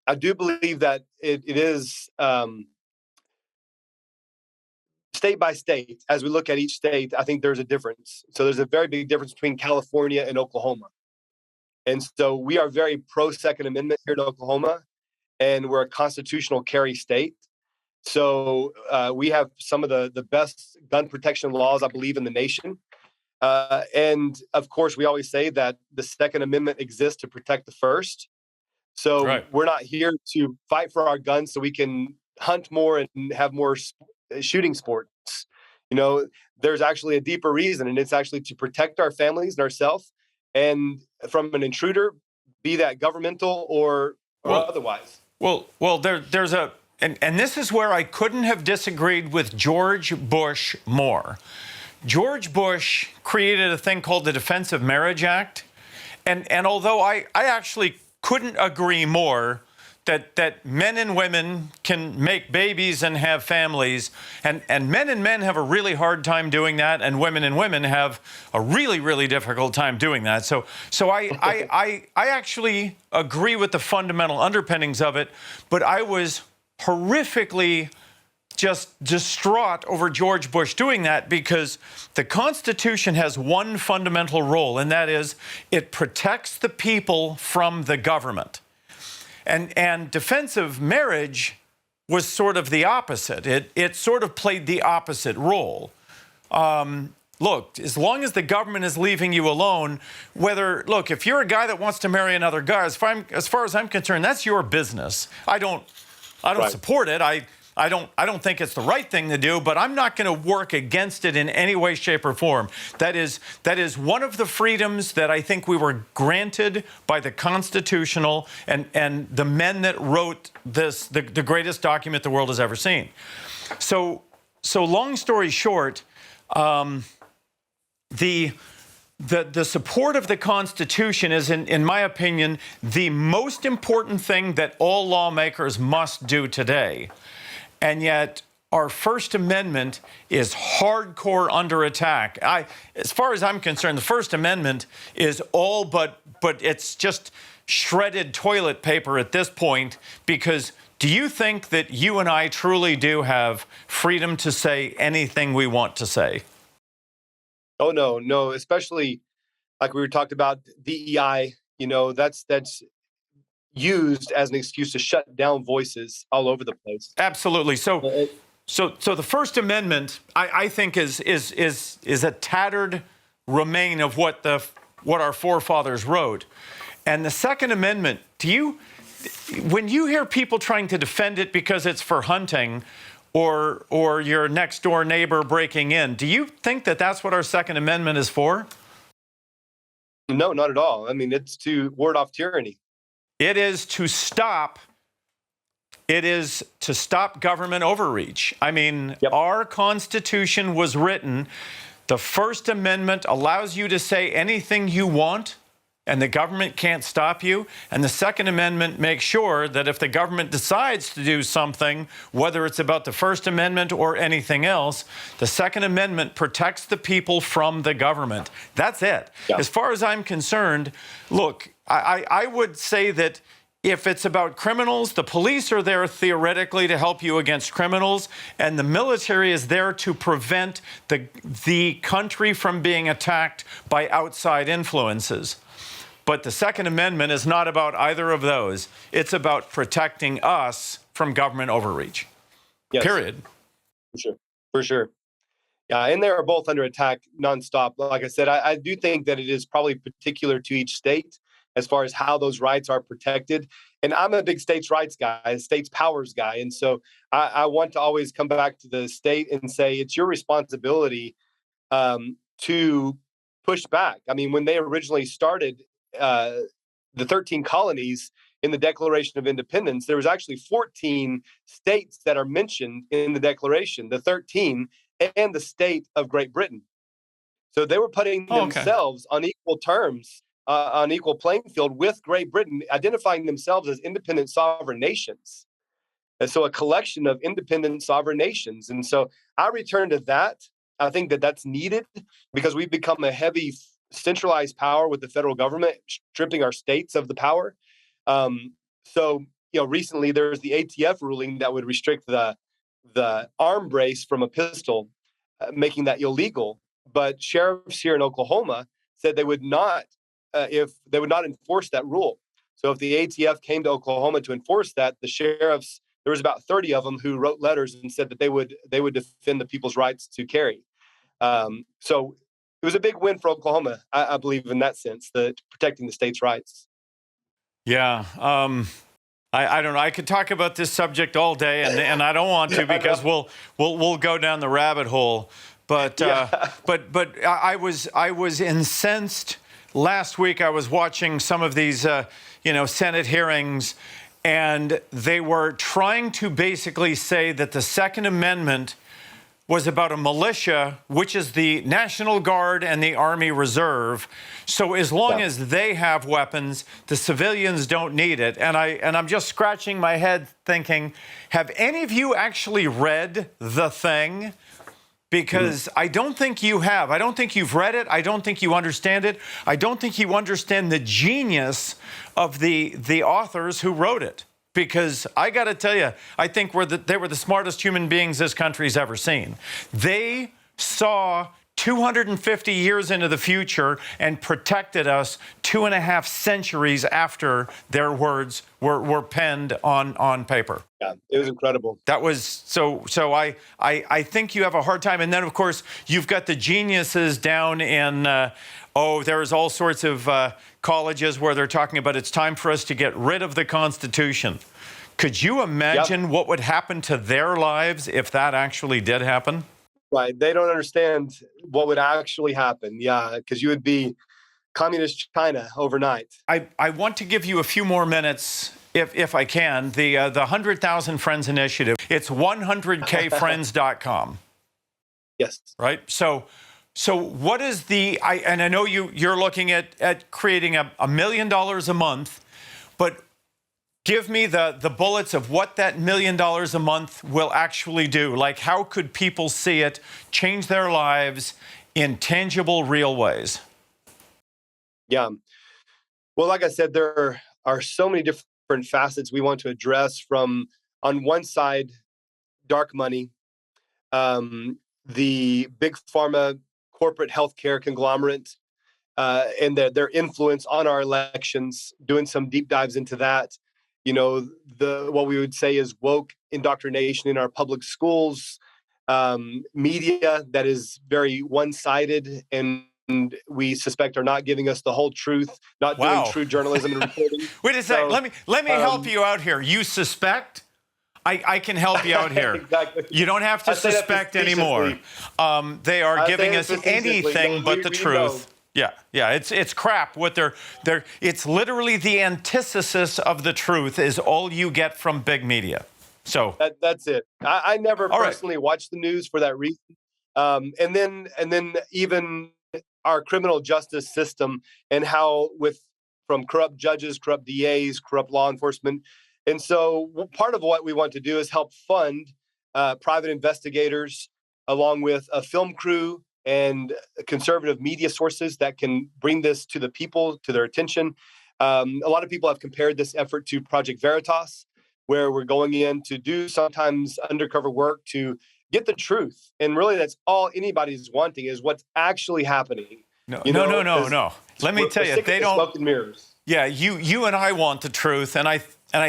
[SPEAKER 2] I do believe that it is state by state. As we look at each state, I think there's a difference. So there's a very big difference between California and Oklahoma. And so we are very pro-Second Amendment here in Oklahoma, and we're a constitutional carry state. So we have some of the best gun protection laws, I believe, in the nation. And of course, we always say that the Second Amendment exists to protect the First. So We're not here to fight for our guns so we can hunt more and have more shooting sports. You know, there's actually a deeper reason, and it's actually to protect our families and ourselves and from an intruder, be that governmental or otherwise.
[SPEAKER 1] Well, there's a, and this is where I couldn't have disagreed with George Bush more. George Bush created a thing called the Defense of Marriage Act. And although I actually couldn't agree more that men and women can make babies and have families, and men and men have a really hard time doing that, and women have a really, really difficult time doing that. So I actually agree with the fundamental underpinnings of it, but I was horrifically just distraught over George Bush doing that, because the Constitution has one fundamental role, and that is it protects the people from the government. And defense of marriage was sort of the opposite. It sort of played the opposite role. Look, as long as the government is leaving you alone, if you're a guy that wants to marry another guy, as far as I'm concerned, that's your business. I don't support it. I don't think it's the right thing to do, but I'm not going to work against it in any way, shape, or form. That is one of the freedoms that I think we were granted by the constitutional and the men that wrote this, the greatest document the world has ever seen. So long story short, the the support of the Constitution is, in my opinion, the most important thing that all lawmakers must do today. And yet, our First Amendment is hardcore under attack. As far as I'm concerned, the First Amendment is all but it's just shredded toilet paper at this point, because do you think that you and I truly do have freedom to say anything we want to say?
[SPEAKER 2] Oh, no, especially like we were talking about DEI, that's used as an excuse to shut down voices all over the place.
[SPEAKER 1] Absolutely. So the First Amendment, I think, is a tattered remain of what our forefathers wrote. And the Second Amendment, when you hear people trying to defend it because it's for hunting or your next door neighbor breaking in, do you think that that's what our Second Amendment is for?
[SPEAKER 2] No, not at all. I mean, it's to ward off tyranny.
[SPEAKER 1] It is to stop government overreach. I mean, Our Constitution was written. The First Amendment allows you to say anything you want, and the government can't stop you. And the Second Amendment makes sure that if the government decides to do something, whether it's about the First Amendment or anything else, the Second Amendment protects the people from the government. That's it. Yeah. As far as I'm concerned, look, I would say that if it's about criminals, the police are there theoretically to help you against criminals, and the military is there to prevent the country from being attacked by outside influences. But the Second Amendment is not about either of those. It's about protecting us from government overreach. Yes. Period.
[SPEAKER 2] For sure. Yeah, and they are both under attack nonstop. Like I said, I do think that it is probably particular to each state as far as how those rights are protected. And I'm a big states' rights guy, states' powers guy. And so I want to always come back to the state and say, it's your responsibility to push back. I mean, when they originally started the 13 colonies in the Declaration of Independence, there was actually 14 states that are mentioned in the Declaration, the 13 and the state of Great Britain. So they were putting themselves on equal terms, on equal playing field with Great Britain, identifying themselves as independent sovereign nations. And so a collection of independent sovereign nations. And so I return to that. I think that that's needed because we've become a heavy centralized power with the federal government, stripping our states of the power. So, recently there's the ATF ruling that would restrict the arm brace from a pistol, making that illegal. But sheriffs here in Oklahoma said they would not enforce that rule. So if the ATF came to Oklahoma to enforce that, the sheriffs, there was about 30 of them who wrote letters and said that they would defend the people's rights to carry. So it was a big win for Oklahoma, I believe, in that sense, protecting the state's rights.
[SPEAKER 1] Yeah. I don't know. I could talk about this subject all day, and I don't want to because we'll go down the rabbit hole. But I was incensed. Last week, I was watching some of these, Senate hearings, and they were trying to basically say that the Second Amendment was about a militia, which is the National Guard and the Army Reserve. So as long as they have weapons, the civilians don't need it. And I'm just scratching my head thinking, have any of you actually read the thing? Because I don't think you have. I don't think you've read it. I don't think you understand it. I don't think you understand the genius of the authors who wrote it. Because I got to tell you, I think they were the smartest human beings this country's ever seen. They saw 250 years into the future and protected us 2.5 centuries after their words were penned on paper.
[SPEAKER 2] Yeah, it was incredible.
[SPEAKER 1] That was so I think you have a hard time. And then, of course, you've got the geniuses down in, there's all sorts of colleges where they're talking about it's time for us to get rid of the Constitution. Could you imagine what would happen to their lives if that actually did happen?
[SPEAKER 2] Right. They don't understand what would actually happen. Yeah, because you would be communist China overnight.
[SPEAKER 1] I want to give you a few more minutes, if I can. The 100,000 Friends Initiative. It's 100kfriends.com.
[SPEAKER 2] Yes.
[SPEAKER 1] Right? So So what is and I know you're looking at creating $1 million a month, but give me the bullets of what that $1 million a month will actually do. Like, how could people see it change their lives in tangible, real ways?
[SPEAKER 2] Yeah. Well, like I said, there are so many different facets we want to address from, on one side, dark money, the big pharma corporate healthcare conglomerate, and their influence on our elections, doing some deep dives into that. You know, what we would say is woke indoctrination in our public schools, media that is very one-sided and we suspect are not giving us the whole truth, not doing true journalism and reporting.
[SPEAKER 1] Wait a second. Let me help you out here. You suspect? I can help you out here.
[SPEAKER 2] Exactly.
[SPEAKER 1] You don't have to suspect anymore. They are giving us anything but the truth. Yeah, it's crap. What it's literally the antithesis of the truth is all you get from big media. So
[SPEAKER 2] that's it. I never personally watch the news for that reason. And then even our criminal justice system and how from corrupt judges, corrupt DAs, corrupt law enforcement. And so part of what we want to do is help fund private investigators along with a film crew and conservative media sources that can bring this to the people, to their attention. A lot of people have compared this effort to Project Veritas, where we're going in to do sometimes undercover work to get the truth. And really that's all anybody's wanting is what's actually happening.
[SPEAKER 1] No. Let me tell you, they don't.
[SPEAKER 2] Smoke and mirrors.
[SPEAKER 1] Yeah, you and I want the truth, and I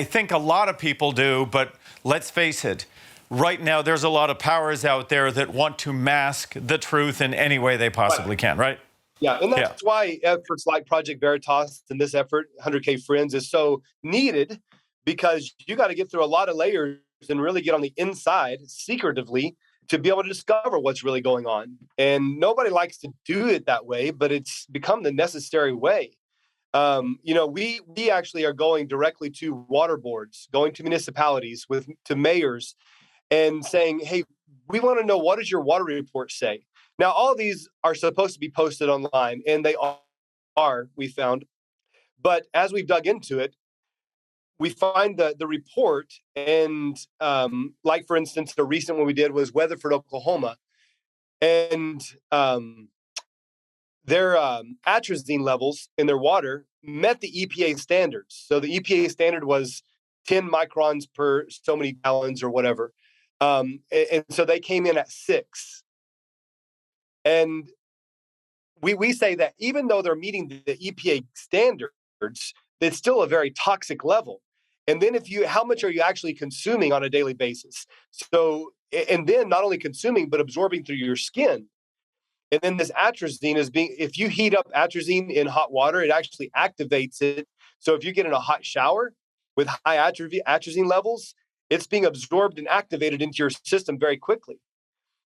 [SPEAKER 1] think a lot of people do, but let's face it, right now there's a lot of powers out there that want to mask the truth in any way they possibly can, right?
[SPEAKER 2] Yeah, and that's why efforts like Project Veritas and this effort, 100K Friends, is so needed, because you got to get through a lot of layers and really get on the inside secretively to be able to discover what's really going on. And nobody likes to do it that way, but it's become the necessary way. We actually are going directly to water boards, going to municipalities, to mayors, and saying, hey, we want to know, what does your water report say? Now, all of these are supposed to be posted online, and they are, we found. But as we've dug into it, we find the report, and like, for instance, the recent one we did was Weatherford, Oklahoma, and their atrazine levels in their water met the EPA standards. So the EPA standard was 10 microns per so many gallons or whatever. And so they came in at 6. And we say that even though they're meeting the EPA standards, it's still a very toxic level. And then how much are you actually consuming on a daily basis? So, and then not only consuming, but absorbing through your skin. And then this atrazine if you heat up atrazine in hot water, it actually activates it. So if you get in a hot shower with high atrazine levels, it's being absorbed and activated into your system very quickly.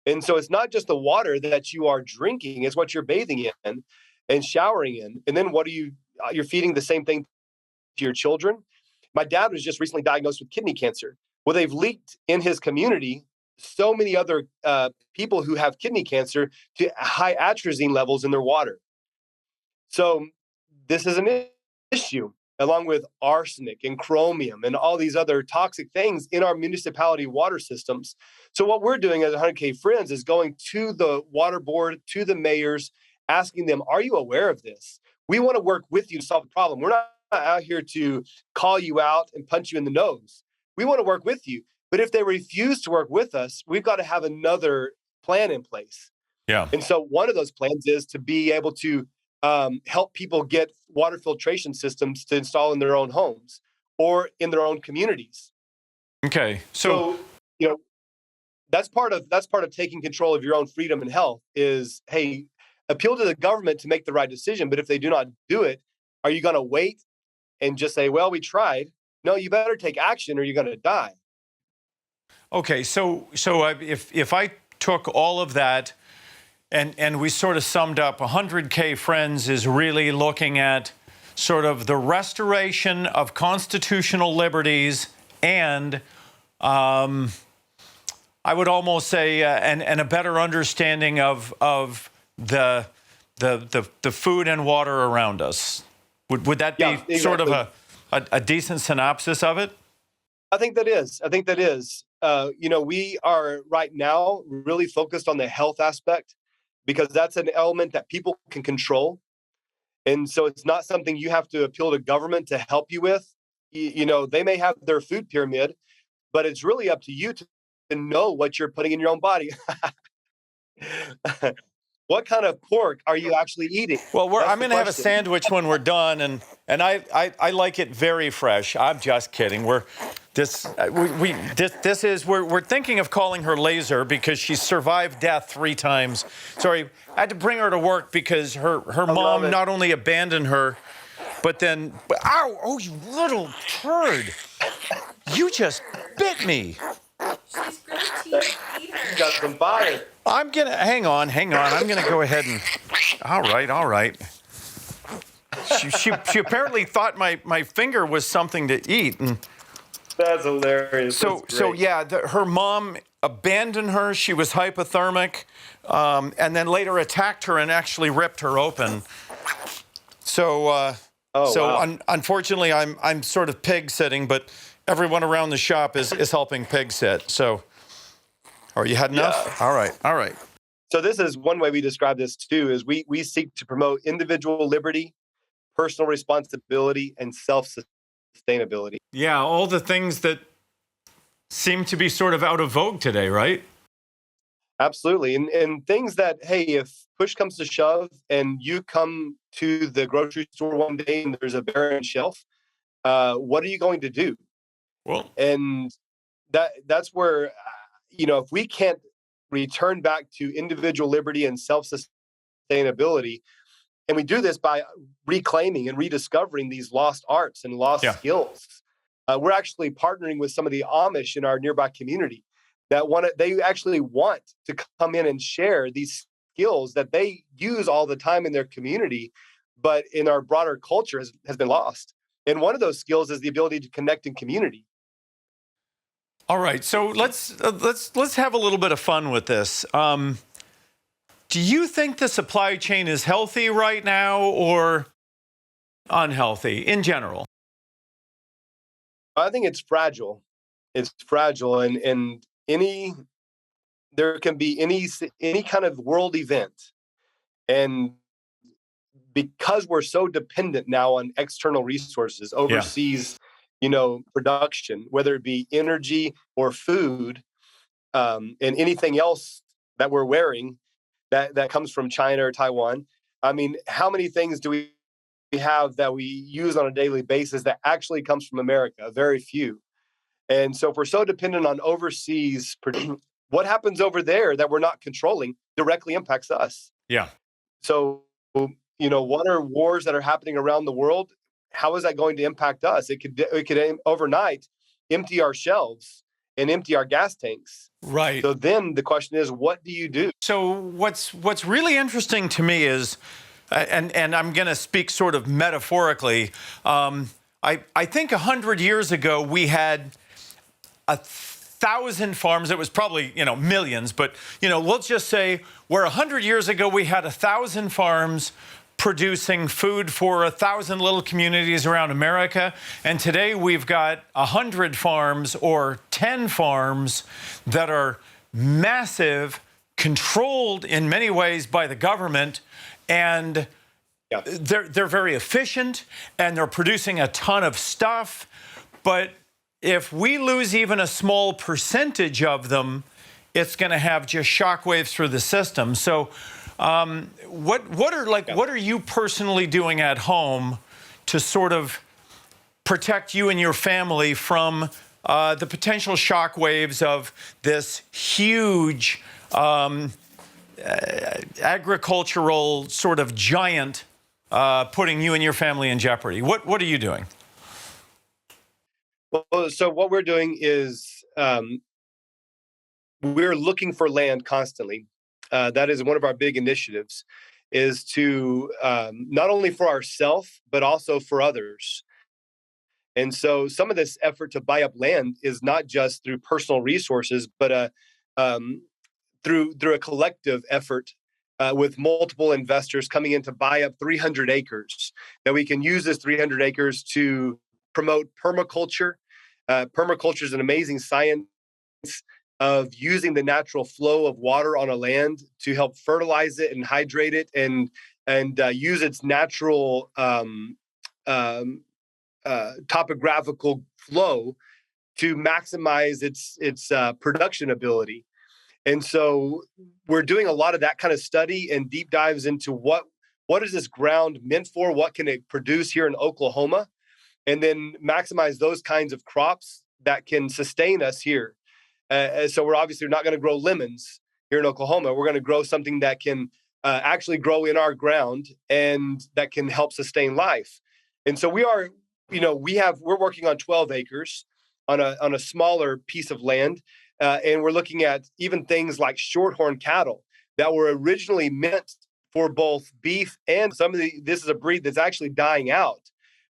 [SPEAKER 2] And so it's not just the water that you are drinking, it's what you're bathing in and showering in. And then you're feeding the same thing to your children. My dad was just recently diagnosed with kidney cancer. Well, they've leaked in his community so many other people who have kidney cancer to high atrazine levels in their water. So this is an issue, along with arsenic and chromium and all these other toxic things in our municipality water systems. So what we're doing as 100K Friends is going to the water board, to the mayors, asking them, are you aware of this? We want to work with you to solve the problem. We're not out here to call you out and punch you in the nose. We want to work with you. But if they refuse to work with us, we've got to have another plan in place.
[SPEAKER 1] Yeah.
[SPEAKER 2] And so one of those plans is to be able to help people get water filtration systems to install in their own homes or in their own communities.
[SPEAKER 1] Okay. So
[SPEAKER 2] that's part of taking control of your own freedom and health is, hey, appeal to the government to make the right decision. But if they do not do it, are you going to wait and just say, well, we tried? No, you better take action or you're going to die.
[SPEAKER 1] Okay, so if I took all of that and we sort of summed up, 100K Friends is really looking at sort of the restoration of constitutional liberties and I would almost say and a better understanding of the food and water around us. Would that be
[SPEAKER 2] Yeah,
[SPEAKER 1] sort of
[SPEAKER 2] exactly.
[SPEAKER 1] a decent synopsis of it?
[SPEAKER 2] I think that is. I think that is. We are right now really focused on the health aspect because that's an element that people can control. And so it's not something you have to appeal to government to help you with. They may have their food pyramid, but it's really up to you to know what you're putting in your own body. What kind of pork are you actually eating?
[SPEAKER 1] Well,
[SPEAKER 2] That's
[SPEAKER 1] I'm
[SPEAKER 2] the
[SPEAKER 1] going to have a
[SPEAKER 2] question.
[SPEAKER 1] sandwich when we're done, and I like it very fresh. I'm just kidding. We're thinking of calling her Laser because she survived death 3 times. Sorry, I had to bring her to work because her mom not only abandoned her, but then ow, oh you little turd, you just bit me.
[SPEAKER 5] She's great to eat her.
[SPEAKER 2] Got some fire.
[SPEAKER 1] I'm gonna hang on. I'm gonna go ahead and. All right. She apparently thought my finger was something to eat, and
[SPEAKER 2] That's hilarious.
[SPEAKER 1] so yeah, her mom abandoned her. She was hypothermic, and then later attacked her and actually ripped her open. So
[SPEAKER 2] wow.
[SPEAKER 1] Unfortunately, I'm sort of pig sitting, but everyone around the shop is helping pig sit. So, are you had enough?
[SPEAKER 2] Yeah.
[SPEAKER 1] All right.
[SPEAKER 2] So this is one way we describe this too, is we seek to promote individual liberty, personal responsibility, and self-sustainability.
[SPEAKER 1] Yeah, all the things that seem to be sort of out of vogue today, right?
[SPEAKER 2] Absolutely. And things that, hey, if push comes to shove and you come to the grocery store one day and there's a barren shelf, what are you going to do?
[SPEAKER 1] Well,
[SPEAKER 2] And that's where, if we can't return back to individual liberty and self-sustainability, and we do this by reclaiming and rediscovering these lost arts and lost skills. We're actually partnering with some of the Amish in our nearby community that they actually want to come in and share these skills that they use all the time in their community, but in our broader culture has been lost. And one of those skills is the ability to connect in community.
[SPEAKER 1] all right. So let's have a little bit of fun with this. Do you think the supply chain is healthy right now or unhealthy in general?
[SPEAKER 2] I think it's fragile. It's fragile, and there can be any kind of world event, and because we're so dependent now on external resources, overseas, production, whether it be energy or food, and anything else that we're wearing that comes from China or Taiwan. I mean, how many things do we have that we use on a daily basis that actually comes from America? Very few. And so if we're so dependent on overseas, what happens over there that we're not controlling directly impacts us.
[SPEAKER 1] Yeah.
[SPEAKER 2] So, what are wars that are happening around the world? How is that going to impact us? It could overnight empty our shelves and empty our gas tanks.
[SPEAKER 1] Right.
[SPEAKER 2] So then the question is, what do you do?
[SPEAKER 1] So what's really interesting to me is, and I'm going to speak sort of metaphorically. I think 100 years ago we had 1,000 farms. It was probably millions, but let's just say where 100 years ago we had 1,000 farms producing food for 1,000 little communities around America, and today we've got 100 farms or 10 farms that are massive, controlled in many ways by the government, and they're very efficient and they're producing a ton of stuff. But if we lose even a small percentage of them, it's going to have just shockwaves through the system. So what are you personally doing at home to sort of protect you and your family from the potential shockwaves of this huge agricultural sort of giant putting you and your family in jeopardy? What are you doing?
[SPEAKER 2] Well, so what we're doing is we're looking for land constantly. That is one of our big initiatives, is to not only for ourselves, but also for others. And so some of this effort to buy up land is not just through personal resources, but through a collective effort with multiple investors coming in to buy up 300 acres, that we can use this 300 acres to promote permaculture. Permaculture is an amazing science of using the natural flow of water on a land to help fertilize it and hydrate it, and use its natural topographical flow to maximize its production ability. And so we're doing a lot of that kind of study and deep dives into what is this ground meant for, what can it produce here in Oklahoma, and then maximize those kinds of crops that can sustain us here. So we're obviously not going to grow lemons here in Oklahoma. We're going to grow something that can actually grow in our ground and that can help sustain life. And so we're working on 12 acres on a smaller piece of land. And we're looking at even things like shorthorn cattle that were originally meant for both beef and this is a breed that's actually dying out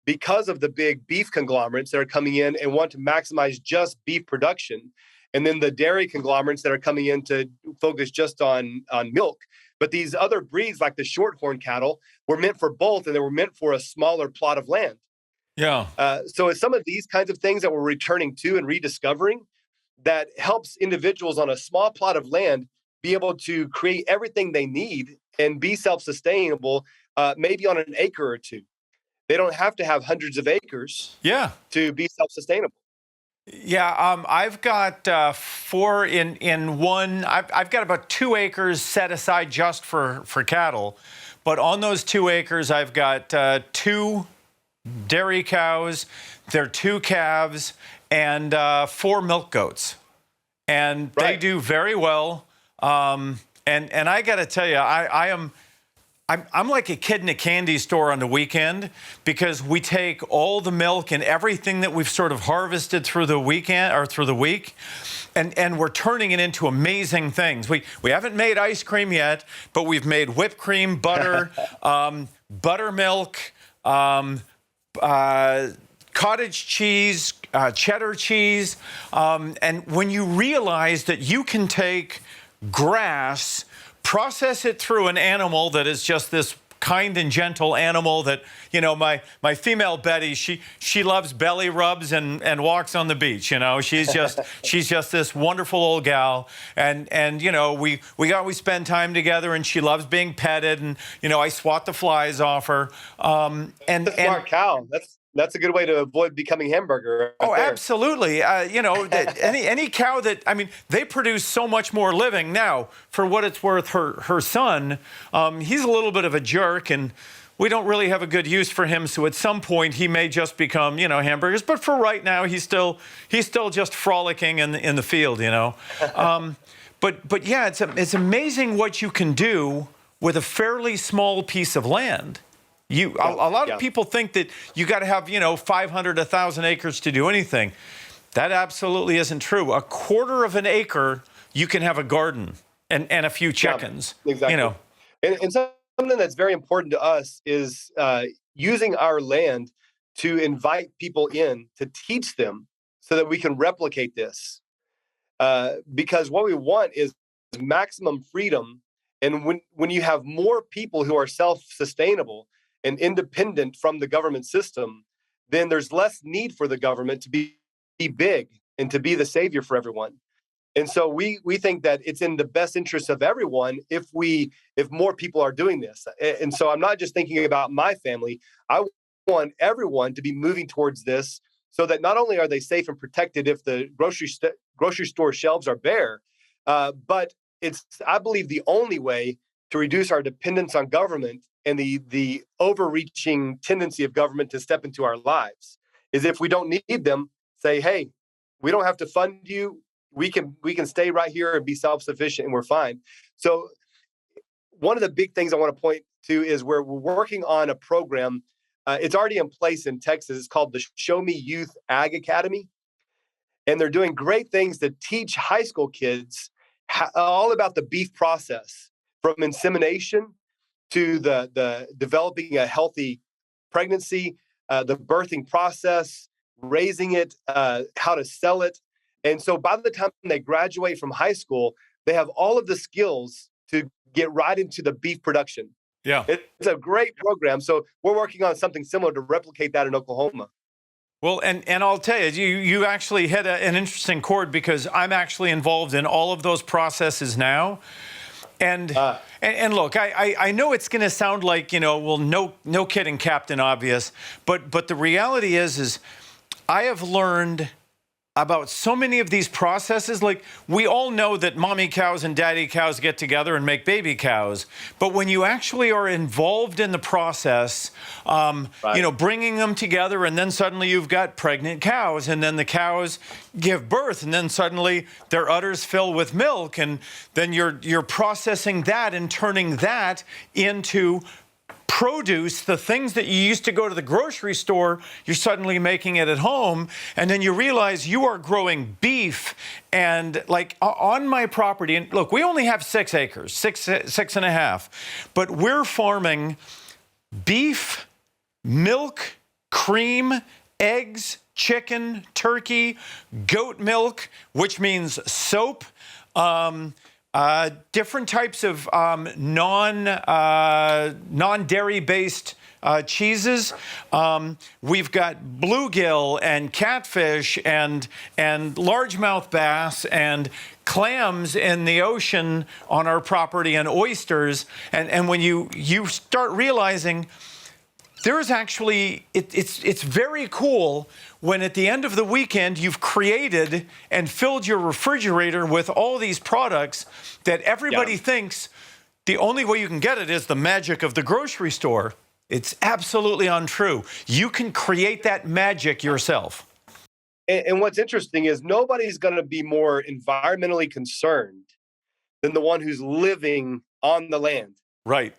[SPEAKER 2] because of the big beef conglomerates that are coming in and want to maximize just beef production. And then the dairy conglomerates that are coming in to focus just on milk. But these other breeds, like the shorthorn cattle, were meant for both, and they were meant for a smaller plot of land.
[SPEAKER 1] Yeah.
[SPEAKER 2] So it's some of these kinds of things that we're returning to and rediscovering that helps individuals on a small plot of land be able to create everything they need and be self-sustainable, maybe on an acre or two. They don't have to have hundreds of acres to be self-sustainable.
[SPEAKER 1] Yeah, I've got 4 in one. I've got about 2 acres set aside just for cattle, but on those 2 acres, I've got 2 dairy cows, there are 2 calves, and 4 milk goats, and they do very well. And I got to tell you, I'm like a kid in a candy store on the weekend, because we take all the milk and everything that we've sort of harvested through the weekend or through the week, and we're turning it into amazing things. We haven't made ice cream yet, but we've made whipped cream, butter, buttermilk, cottage cheese, cheddar cheese. And when you realize that you can take grass, process it through an animal that is just this kind and gentle animal that, my female Betty, she loves belly rubs and walks on the beach. She's just this wonderful old gal. And we spend time together, and she loves being petted, and, I swat the flies off her.
[SPEAKER 2] That's a smart cow. That's a good way to avoid becoming hamburger.
[SPEAKER 1] Oh, absolutely. Any cow that, they produce so much more living. Now, for what it's worth, her son, he's a little bit of a jerk, and we don't really have a good use for him. So at some point, he may just become, hamburgers. But for right now, he's still just frolicking in the field, But yeah, it's amazing what you can do with a fairly small piece of land. A lot of people think that you got to have, 500, 1,000 acres to do anything. That absolutely isn't true. A quarter of an acre, you can have a garden and a few chickens.
[SPEAKER 2] Yeah, exactly. And something that's very important to us is using our land to invite people in to teach them so that we can replicate this. Because what we want is maximum freedom. And when you have more people who are self-sustainable and independent from the government system, then there's less need for the government to be big and to be the savior for everyone. And so we think that it's in the best interest of everyone if more people are doing this. And so I'm not just thinking about my family. I want everyone to be moving towards this, so that not only are they safe and protected if the grocery store shelves are bare, but it's, I believe, the only way to reduce our dependence on government and the overreaching tendency of government to step into our lives is if we don't need them, say, hey, we don't have to fund you. We can stay right here and be self-sufficient, and we're fine. So one of the big things I want to point to is we're working on a program. It's already in place in Texas. It's called the Show Me Youth Ag Academy. And they're doing great things to teach high school kids all about the beef process, from insemination to the developing a healthy pregnancy, the birthing process, raising it, how to sell it. And so by the time they graduate from high school, they have all of the skills to get right into the beef production.
[SPEAKER 1] Yeah.
[SPEAKER 2] It's a great program. So we're working on something similar to replicate that in Oklahoma.
[SPEAKER 1] Well, and I'll tell you, you actually hit an interesting chord, because I'm actually involved in all of those processes now. And look, I know it's going to sound like, well, no kidding, Captain Obvious, but the reality is I have learned about so many of these processes. Like, we all know that mommy cows and daddy cows get together and make baby cows. But when you actually are involved in the process, bringing them together, and then suddenly you've got pregnant cows, and then the cows give birth, and then suddenly their udders fill with milk, and then you're processing that and turning that into produce. The things that you used to go to the grocery store, you're suddenly making it at home. And then you realize you are growing beef. And like on my property, and look, we only have 6 acres, six and a half, but we're farming beef, milk, cream, eggs, chicken, turkey, goat milk, which means soap, different types of non-dairy based cheeses. We've got bluegill and catfish and largemouth bass and clams in the ocean on our property, and oysters. And when you start realizing there's actually, it's very cool when at the end of the weekend you've created and filled your refrigerator with all these products that everybody thinks the only way you can get it is the magic of the grocery store. It's absolutely untrue. You can create that magic yourself.
[SPEAKER 2] And what's interesting is nobody's going to be more environmentally concerned than the one who's living on the land.
[SPEAKER 1] Right.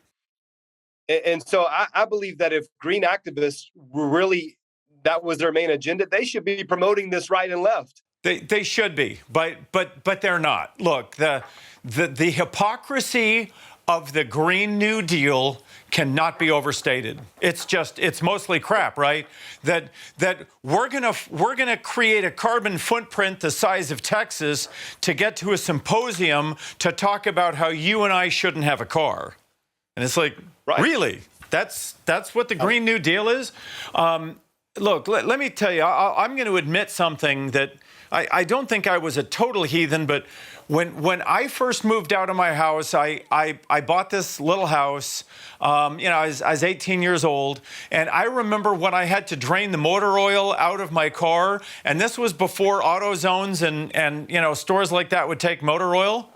[SPEAKER 2] And so I believe that if green activists were really, that was their main agenda, they should be promoting this right and left.
[SPEAKER 1] They should be, but they're not. Look, the hypocrisy of the Green New Deal cannot be overstated. It's mostly crap, right? That we're gonna create a carbon footprint the size of Texas to get to a symposium to talk about how you and I shouldn't have a car. And it's like, really? That's what the Green New Deal is? Look, let me tell you, I'm going to admit something that I don't think I was a total heathen, but when I first moved out of my house, I bought this little house. I was 18 years old, and I remember when I had to drain the motor oil out of my car, and this was before AutoZones and stores like that would take motor oil.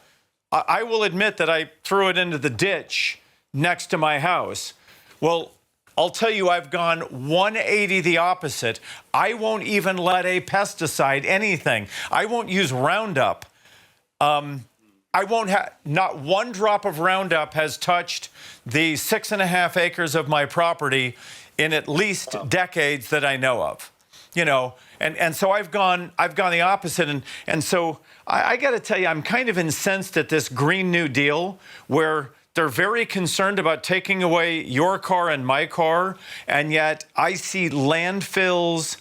[SPEAKER 1] I will admit that I threw it into the ditch next to my house. Well, I'll tell you, I've gone 180 the opposite. I won't even let a pesticide, anything. I won't use Roundup. I won't have, not one drop of Roundup has touched the 6.5 acres of my property in at least decades that I know of. And so I've gone the opposite. And so I got to tell you, I'm kind of incensed at this Green New Deal, where they're very concerned about taking away your car and my car, and yet I see landfills.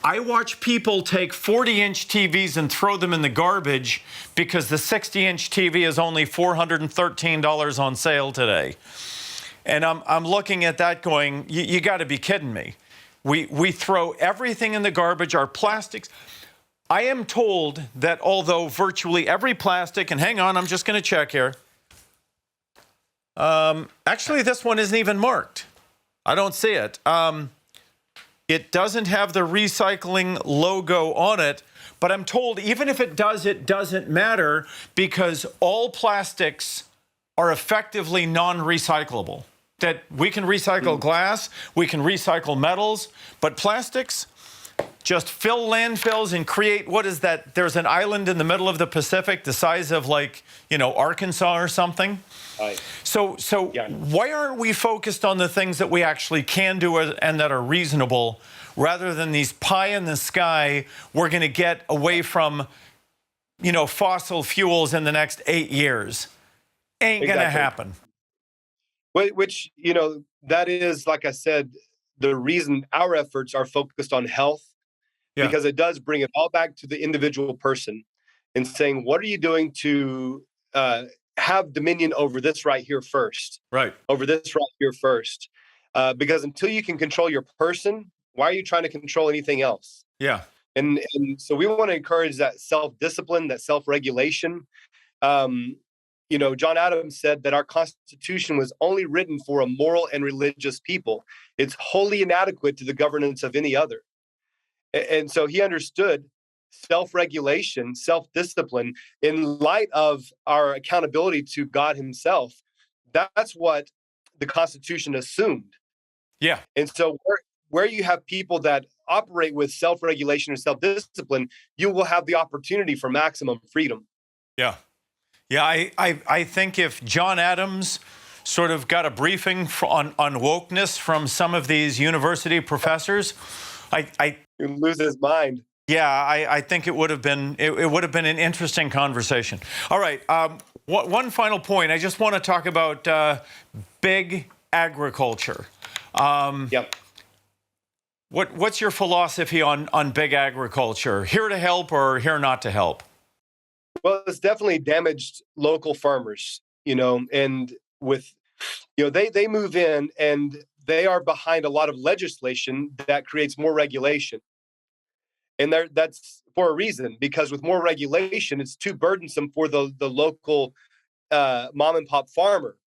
[SPEAKER 1] I watch people take 40-inch TVs and throw them in the garbage because the 60-inch TV is only $413 on sale today. And I'm looking at that going, you got to be kidding me. We throw everything in the garbage, our plastics. I am told that although virtually every plastic, and hang on, I'm just going to check here. Actually, this one isn't even marked. I don't see it. It doesn't have the recycling logo on it, but I'm told even if it does, it doesn't matter because all plastics are effectively non-recyclable. That we can recycle glass, we can recycle metals, but plastics just fill landfills and create, what is that? There's an island in the middle of the Pacific the size of Arkansas or something. Right. So why aren't we focused on the things that we actually can do and that are reasonable, rather than these pie in the sky, we're going to get away from, fossil fuels in the next 8 years? Ain't going to happen.
[SPEAKER 2] Which, that is, like I said, the reason our efforts are focused on health, because it does bring it all back to the individual person and saying, what are you doing to have dominion over this right here first.
[SPEAKER 1] Right.
[SPEAKER 2] Over this right here first. Because until you can control your person, why are you trying to control anything else?
[SPEAKER 1] Yeah.
[SPEAKER 2] And so we want to encourage that self-discipline, that self-regulation. John Adams said that our Constitution was only written for a moral and religious people. It's wholly inadequate to the governance of any other. And so he understood self-regulation, self-discipline in light of our accountability to God himself. That's what the Constitution assumed.
[SPEAKER 1] Yeah.
[SPEAKER 2] And so where you have people that operate with self-regulation or self-discipline, you will have the opportunity for maximum freedom.
[SPEAKER 1] Yeah. Yeah, I think if John Adams sort of got a briefing on wokeness from some of these university professors,
[SPEAKER 2] He would lose his mind.
[SPEAKER 1] Yeah, I think it would have been an interesting conversation. All right, one final point. I just want to talk about big agriculture.
[SPEAKER 2] Yep.
[SPEAKER 1] What's your philosophy on big agriculture? Here to help or here not to help?
[SPEAKER 2] Well, it's definitely damaged local farmers, and with, they move in and they are behind a lot of legislation that creates more regulation. And that's for a reason, because with more regulation, it's too burdensome for the local mom and pop farmer.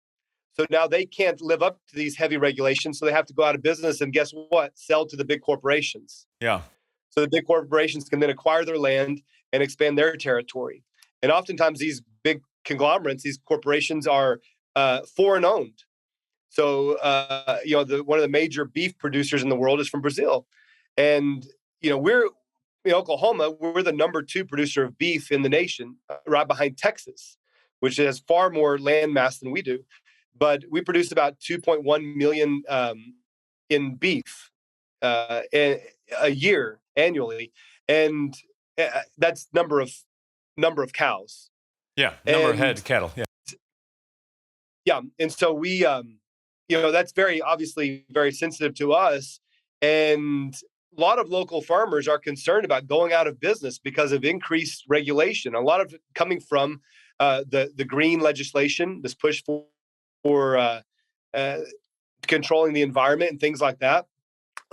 [SPEAKER 2] So now they can't live up to these heavy regulations. So they have to go out of business and guess what? Sell to the big corporations.
[SPEAKER 1] Yeah.
[SPEAKER 2] So the big corporations can then acquire their land and expand their territory. And oftentimes these big conglomerates, these corporations are foreign owned. So, one of the major beef producers in the world is from Brazil. And, we're in Oklahoma, we're the number 2 producer of beef in the nation, right behind Texas, which has far more land mass than we do. But we produce about 2.1 million in beef a year annually. And that's number of cows.
[SPEAKER 1] Yeah, number of head cattle. Yeah.
[SPEAKER 2] Yeah, and so we, that's obviously very sensitive to us, and a lot of local farmers are concerned about going out of business because of increased regulation. A lot of it coming from the green legislation, this push for controlling the environment and things like that.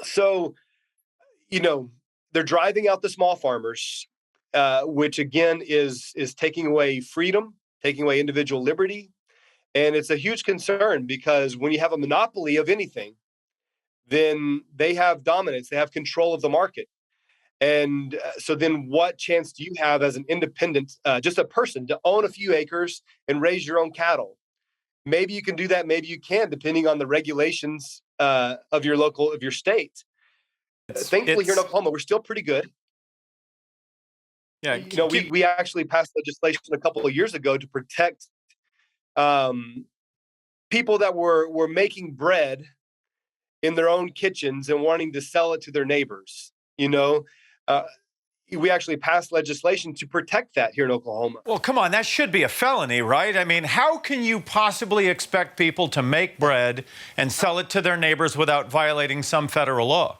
[SPEAKER 2] So, they're driving out the small farmers. Which again is taking away freedom, taking away individual liberty. And it's a huge concern because when you have a monopoly of anything, then they have dominance, they have control of the market. And so then what chance do you have as an independent, just a person, to own a few acres and raise your own cattle? Maybe you can do that, maybe you can, depending on the regulations of your state. Thankfully, here in Oklahoma, we're still pretty good.
[SPEAKER 1] Yeah,
[SPEAKER 2] we actually passed legislation a couple of years ago to protect people that were making bread in their own kitchens and wanting to sell it to their neighbors. We actually passed legislation to protect that here in Oklahoma.
[SPEAKER 1] Well, come on, that should be a felony, right? I mean, how can you possibly expect people to make bread and sell it to their neighbors without violating some federal law?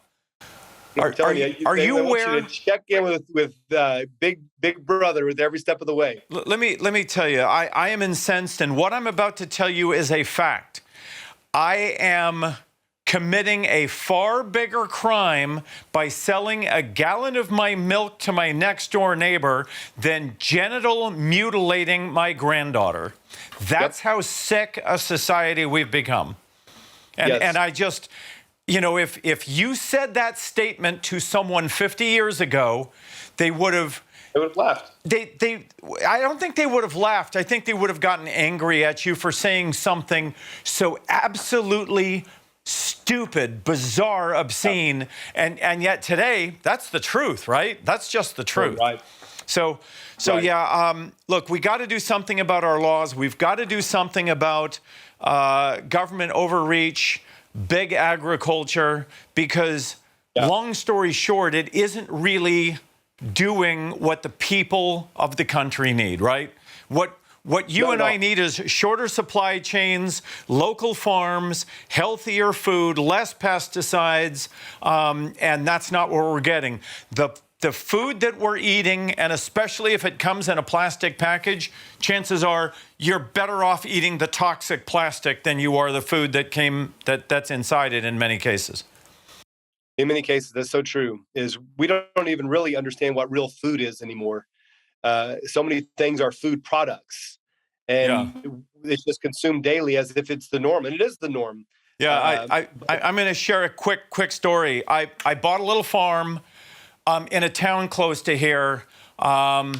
[SPEAKER 1] Are you aware?
[SPEAKER 2] You to check in with Big Brother with every step of the way.
[SPEAKER 1] Let me tell you, I am incensed, and what I'm about to tell you is a fact. I am committing a far bigger crime by selling a gallon of my milk to my next door neighbor than genital mutilating my granddaughter. That's how sick a society we've become. And I just... if you said that statement to someone 50 years ago, they would have laughed. I don't think they would have laughed. I think they would have gotten angry at you for saying something so absolutely stupid, bizarre, obscene. And yet today, that's the truth, right? That's just the truth.
[SPEAKER 2] Right.
[SPEAKER 1] So
[SPEAKER 2] Right.
[SPEAKER 1] Yeah, look, we got to do something about our laws. We've got to do something about government overreach, big agriculture, because long story short, it isn't really doing what the people of the country need, right? What you and I need is shorter supply chains, local farms, healthier food, less pesticides, and that's not what we're getting. the food that we're eating, and especially if it comes in a plastic package, chances are you're better off eating the toxic plastic than you are the food that's inside it in many cases.
[SPEAKER 2] In many cases, that's so true. Is we don't even really understand what real food is anymore. So many things are food products, and it's just consumed daily as if it's the norm, and it is the norm.
[SPEAKER 1] Yeah, I'm going to share a quick story. I bought a little farm in a town close to here, and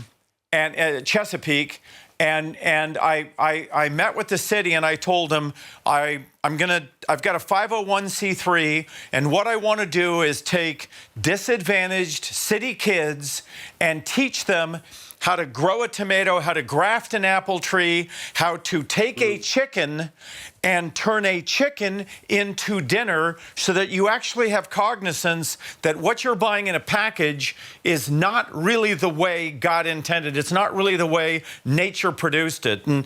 [SPEAKER 1] Chesapeake, and I met with the city, and I told them I've got a 501c3, and what I want to do is take disadvantaged city kids and teach them how to grow a tomato, how to graft an apple tree, how to take a chicken and turn a chicken into dinner so that you actually have cognizance that what you're buying in a package is not really the way God intended. It's not really the way nature produced it. And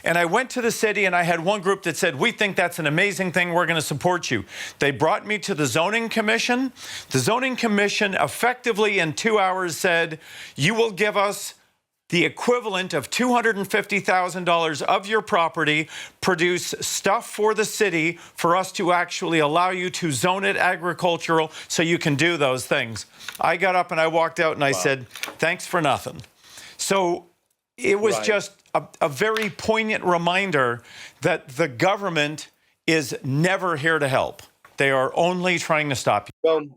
[SPEAKER 1] I went to the city, and I had one group that said, we think that's an amazing thing. We're going to support you. They brought me to the zoning commission. The zoning commission effectively in 2 hours said, you will give us the equivalent of $250,000 of your property, produce stuff for the city for us to actually allow you to zone it agricultural so you can do those things. I got up and I walked out and I said, thanks for nothing. So it was just a very poignant reminder that the government is never here to help. They are only trying to stop you.
[SPEAKER 2] Well,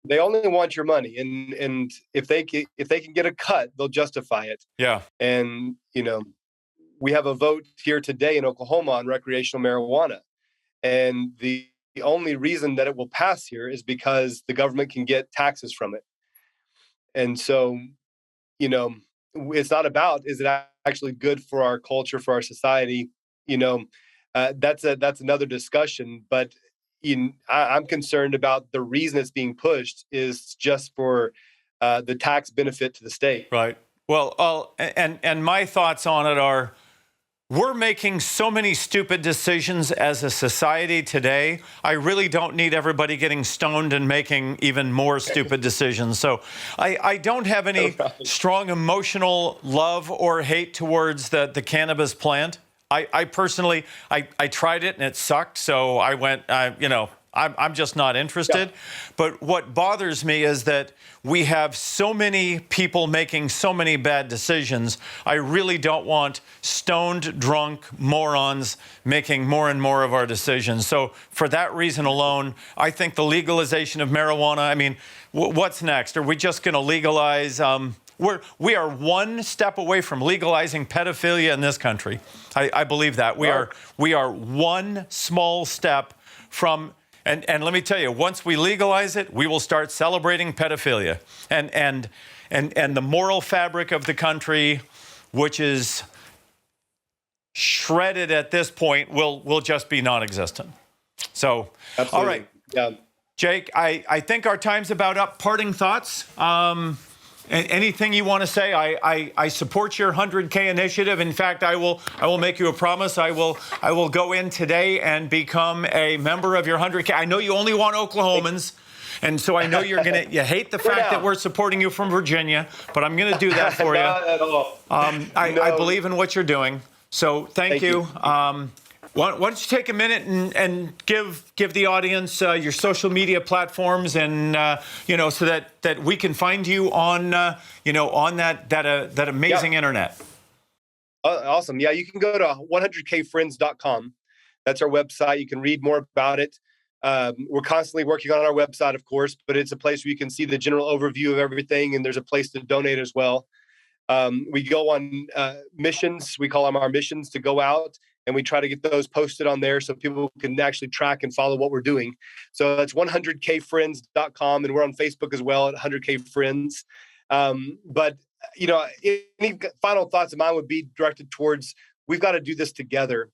[SPEAKER 2] they only want your money, and if they can get a cut, they'll justify it.
[SPEAKER 1] Yeah.
[SPEAKER 2] And we have a vote here today in Oklahoma on recreational marijuana, and the only reason that it will pass here is because the government can get taxes from it. And so, it's not about, is it actually good for our culture, for our society? That's another discussion, but I'm concerned about the reason it's being pushed is just for the tax benefit to the state.
[SPEAKER 1] Right. Well, and my thoughts on it are, we're making so many stupid decisions as a society today. I really don't need everybody getting stoned and making even more stupid decisions. So I don't have any strong emotional love or hate towards the cannabis plant. I personally, I tried it and it sucked. So I went, I'm just not interested. Yeah. But what bothers me is that we have so many people making so many bad decisions. I really don't want stoned, drunk morons making more and more of our decisions. So for that reason alone, I think the legalization of marijuana, I mean, what's next? Are we just going to legalize? We are one step away from legalizing pedophilia in this country. I believe that. We are one small step from, and let me tell you, once we legalize it, we will start celebrating pedophilia. And the moral fabric of the country, which is shredded at this point, will just be non-existent. So,
[SPEAKER 2] absolutely.
[SPEAKER 1] All right.
[SPEAKER 2] Yeah.
[SPEAKER 1] Jake, I think our time's about up. Parting thoughts? Anything you want to say? I support your 100K initiative. In fact, I will make you a promise. I will go in today and become a member of your 100K. I know you only want Oklahomans, and so I know you hate the fact that we're supporting you from Virginia, but I'm going to do that for you.
[SPEAKER 2] Not at all.
[SPEAKER 1] I believe in what you're doing. So thank you. Why don't you take a minute and give the audience your social media platforms, and so that we can find you on on that amazing internet.
[SPEAKER 2] Awesome. Yeah, you can go to 100kfriends.com. That's our website. You can read more about it. We're constantly working on our website, of course, but it's a place where you can see the general overview of everything, and there's a place to donate as well. We go on missions. We call them our missions, to go out, and we try to get those posted on there so people can actually track and follow what we're doing. So that's 100kfriends.com, and we're on Facebook as well at 100kfriends. But any final thoughts of mine would be directed towards, we've got to do this together.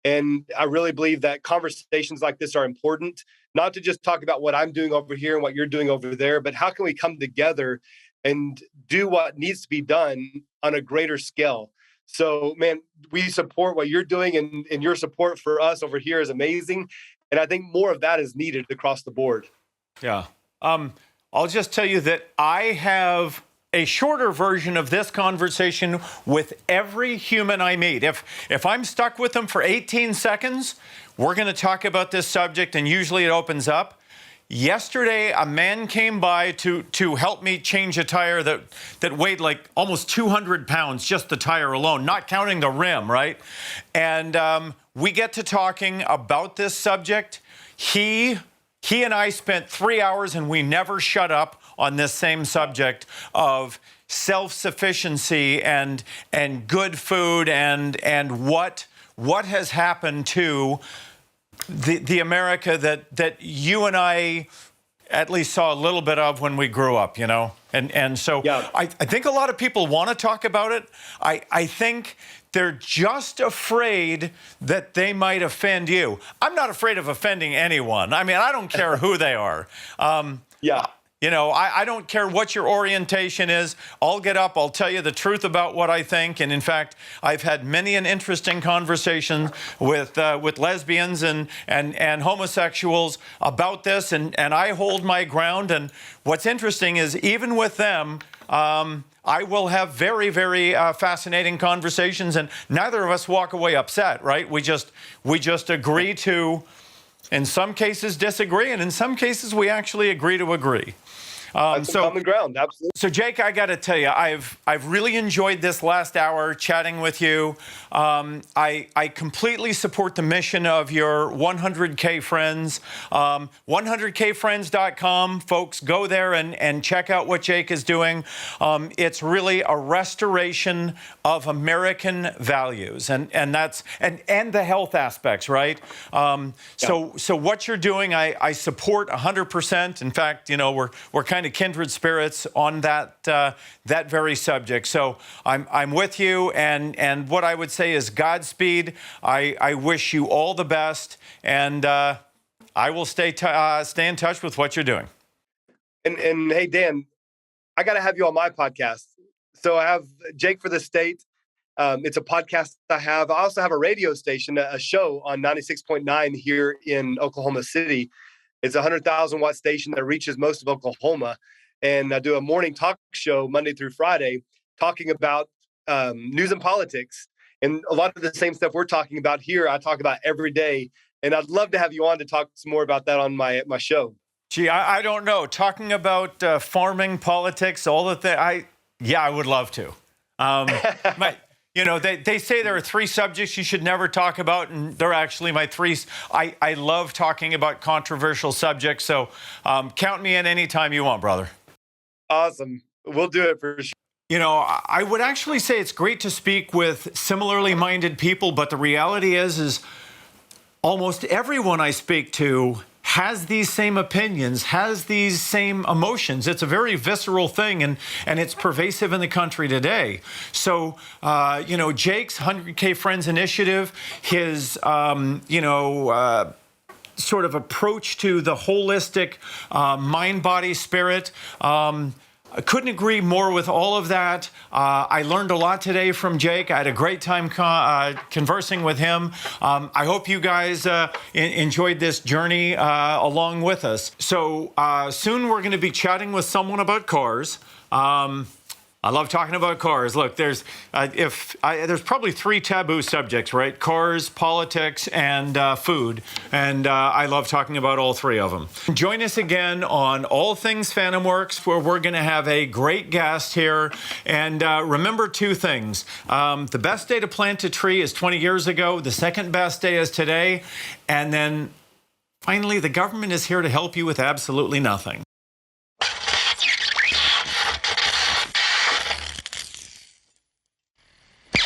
[SPEAKER 2] And I really believe that conversations like this are important, not to just talk about what I'm doing over here and what you're doing over there, but how can we come together and do what needs to be done on a greater scale. So, man, we support what you're doing, and your support for us over here is amazing. And I think more of that is needed across the board.
[SPEAKER 1] Yeah. I'll just tell you that I have a shorter version of this conversation with every human I meet. If I'm stuck with them for 18 seconds, we're going to talk about this subject, and usually it opens up. Yesterday, a man came by to help me change a tire that weighed like almost 200 pounds, just the tire alone, not counting the rim, right? And we get to talking about this subject. He and I spent 3 hours, and we never shut up on this same subject of self-sufficiency and good food and what has happened to the America that you and I at least saw a little bit of when we grew up, you know? And so
[SPEAKER 2] Yeah.
[SPEAKER 1] I think a lot of people want to talk about it. I think they're just afraid that they might offend you. I'm not afraid of offending anyone. I mean, I don't care who they are.
[SPEAKER 2] Yeah.
[SPEAKER 1] You know, I don't care what your orientation is. I'll get up, I'll tell you the truth about what I think. And in fact, I've had many an interesting conversation with lesbians and homosexuals about this, and I hold my ground. And what's interesting is even with them, I will have very, very fascinating conversations, and neither of us walk away upset, right? We just agree to, in some cases, disagree, and in some cases, we actually agree to agree.
[SPEAKER 2] That's common ground, absolutely.
[SPEAKER 1] So, Jake, I got to tell you, I've really enjoyed this last hour chatting with you. I completely support the mission of your 100K Friends. 100kfriends.com. Folks, go there and check out what Jake is doing. It's really a restoration of American values, and the health aspects, right? So what you're doing, I support 100%. In fact, you know, we're kind of kindred spirits on that very subject. So I'm with you, and what I would say is Godspeed. I wish you all the best, and I will stay in touch with what you're doing.
[SPEAKER 2] And hey, Dan, I got to have you on my podcast. So I have Jake for the State. It's a podcast I have. I also have a radio station, a show on 96.9 here in Oklahoma City. It's a 100,000 watt station that reaches most of Oklahoma. And I do a morning talk show Monday through Friday talking about news and politics. And a lot of the same stuff we're talking about here, I talk about every day. And I'd love to have you on to talk some more about that on my show.
[SPEAKER 1] Gee, I don't know. Talking about farming, politics, all the things, I would love to. You know, they say there are 3 subjects you should never talk about, and they're actually my 3. I love talking about controversial subjects, so count me in anytime you want, brother.
[SPEAKER 2] Awesome. We'll do it for sure.
[SPEAKER 1] You know, I would actually say it's great to speak with similarly minded people, but the reality is almost everyone I speak to has these same opinions, has these same emotions. It's a very visceral thing, and it's pervasive in the country today. So, you know, Jake's 100K Friends Initiative, his, sort of approach to the holistic mind, body, spirit, I couldn't agree more with all of that. I learned a lot today from Jake. I had a great time conversing with him. I hope you guys enjoyed this journey along with us. So soon we're going to be chatting with someone about cars. I love talking about cars. Look, there's probably 3 taboo subjects, right? Cars, politics, and food. And I love talking about all 3 of them. Join us again on All Things FantomWorks, where we're going to have a great guest here. And remember 2 things. The best day to plant a tree is 20 years ago. The second best day is today. And then finally, the government is here to help you with absolutely nothing.
[SPEAKER 7] You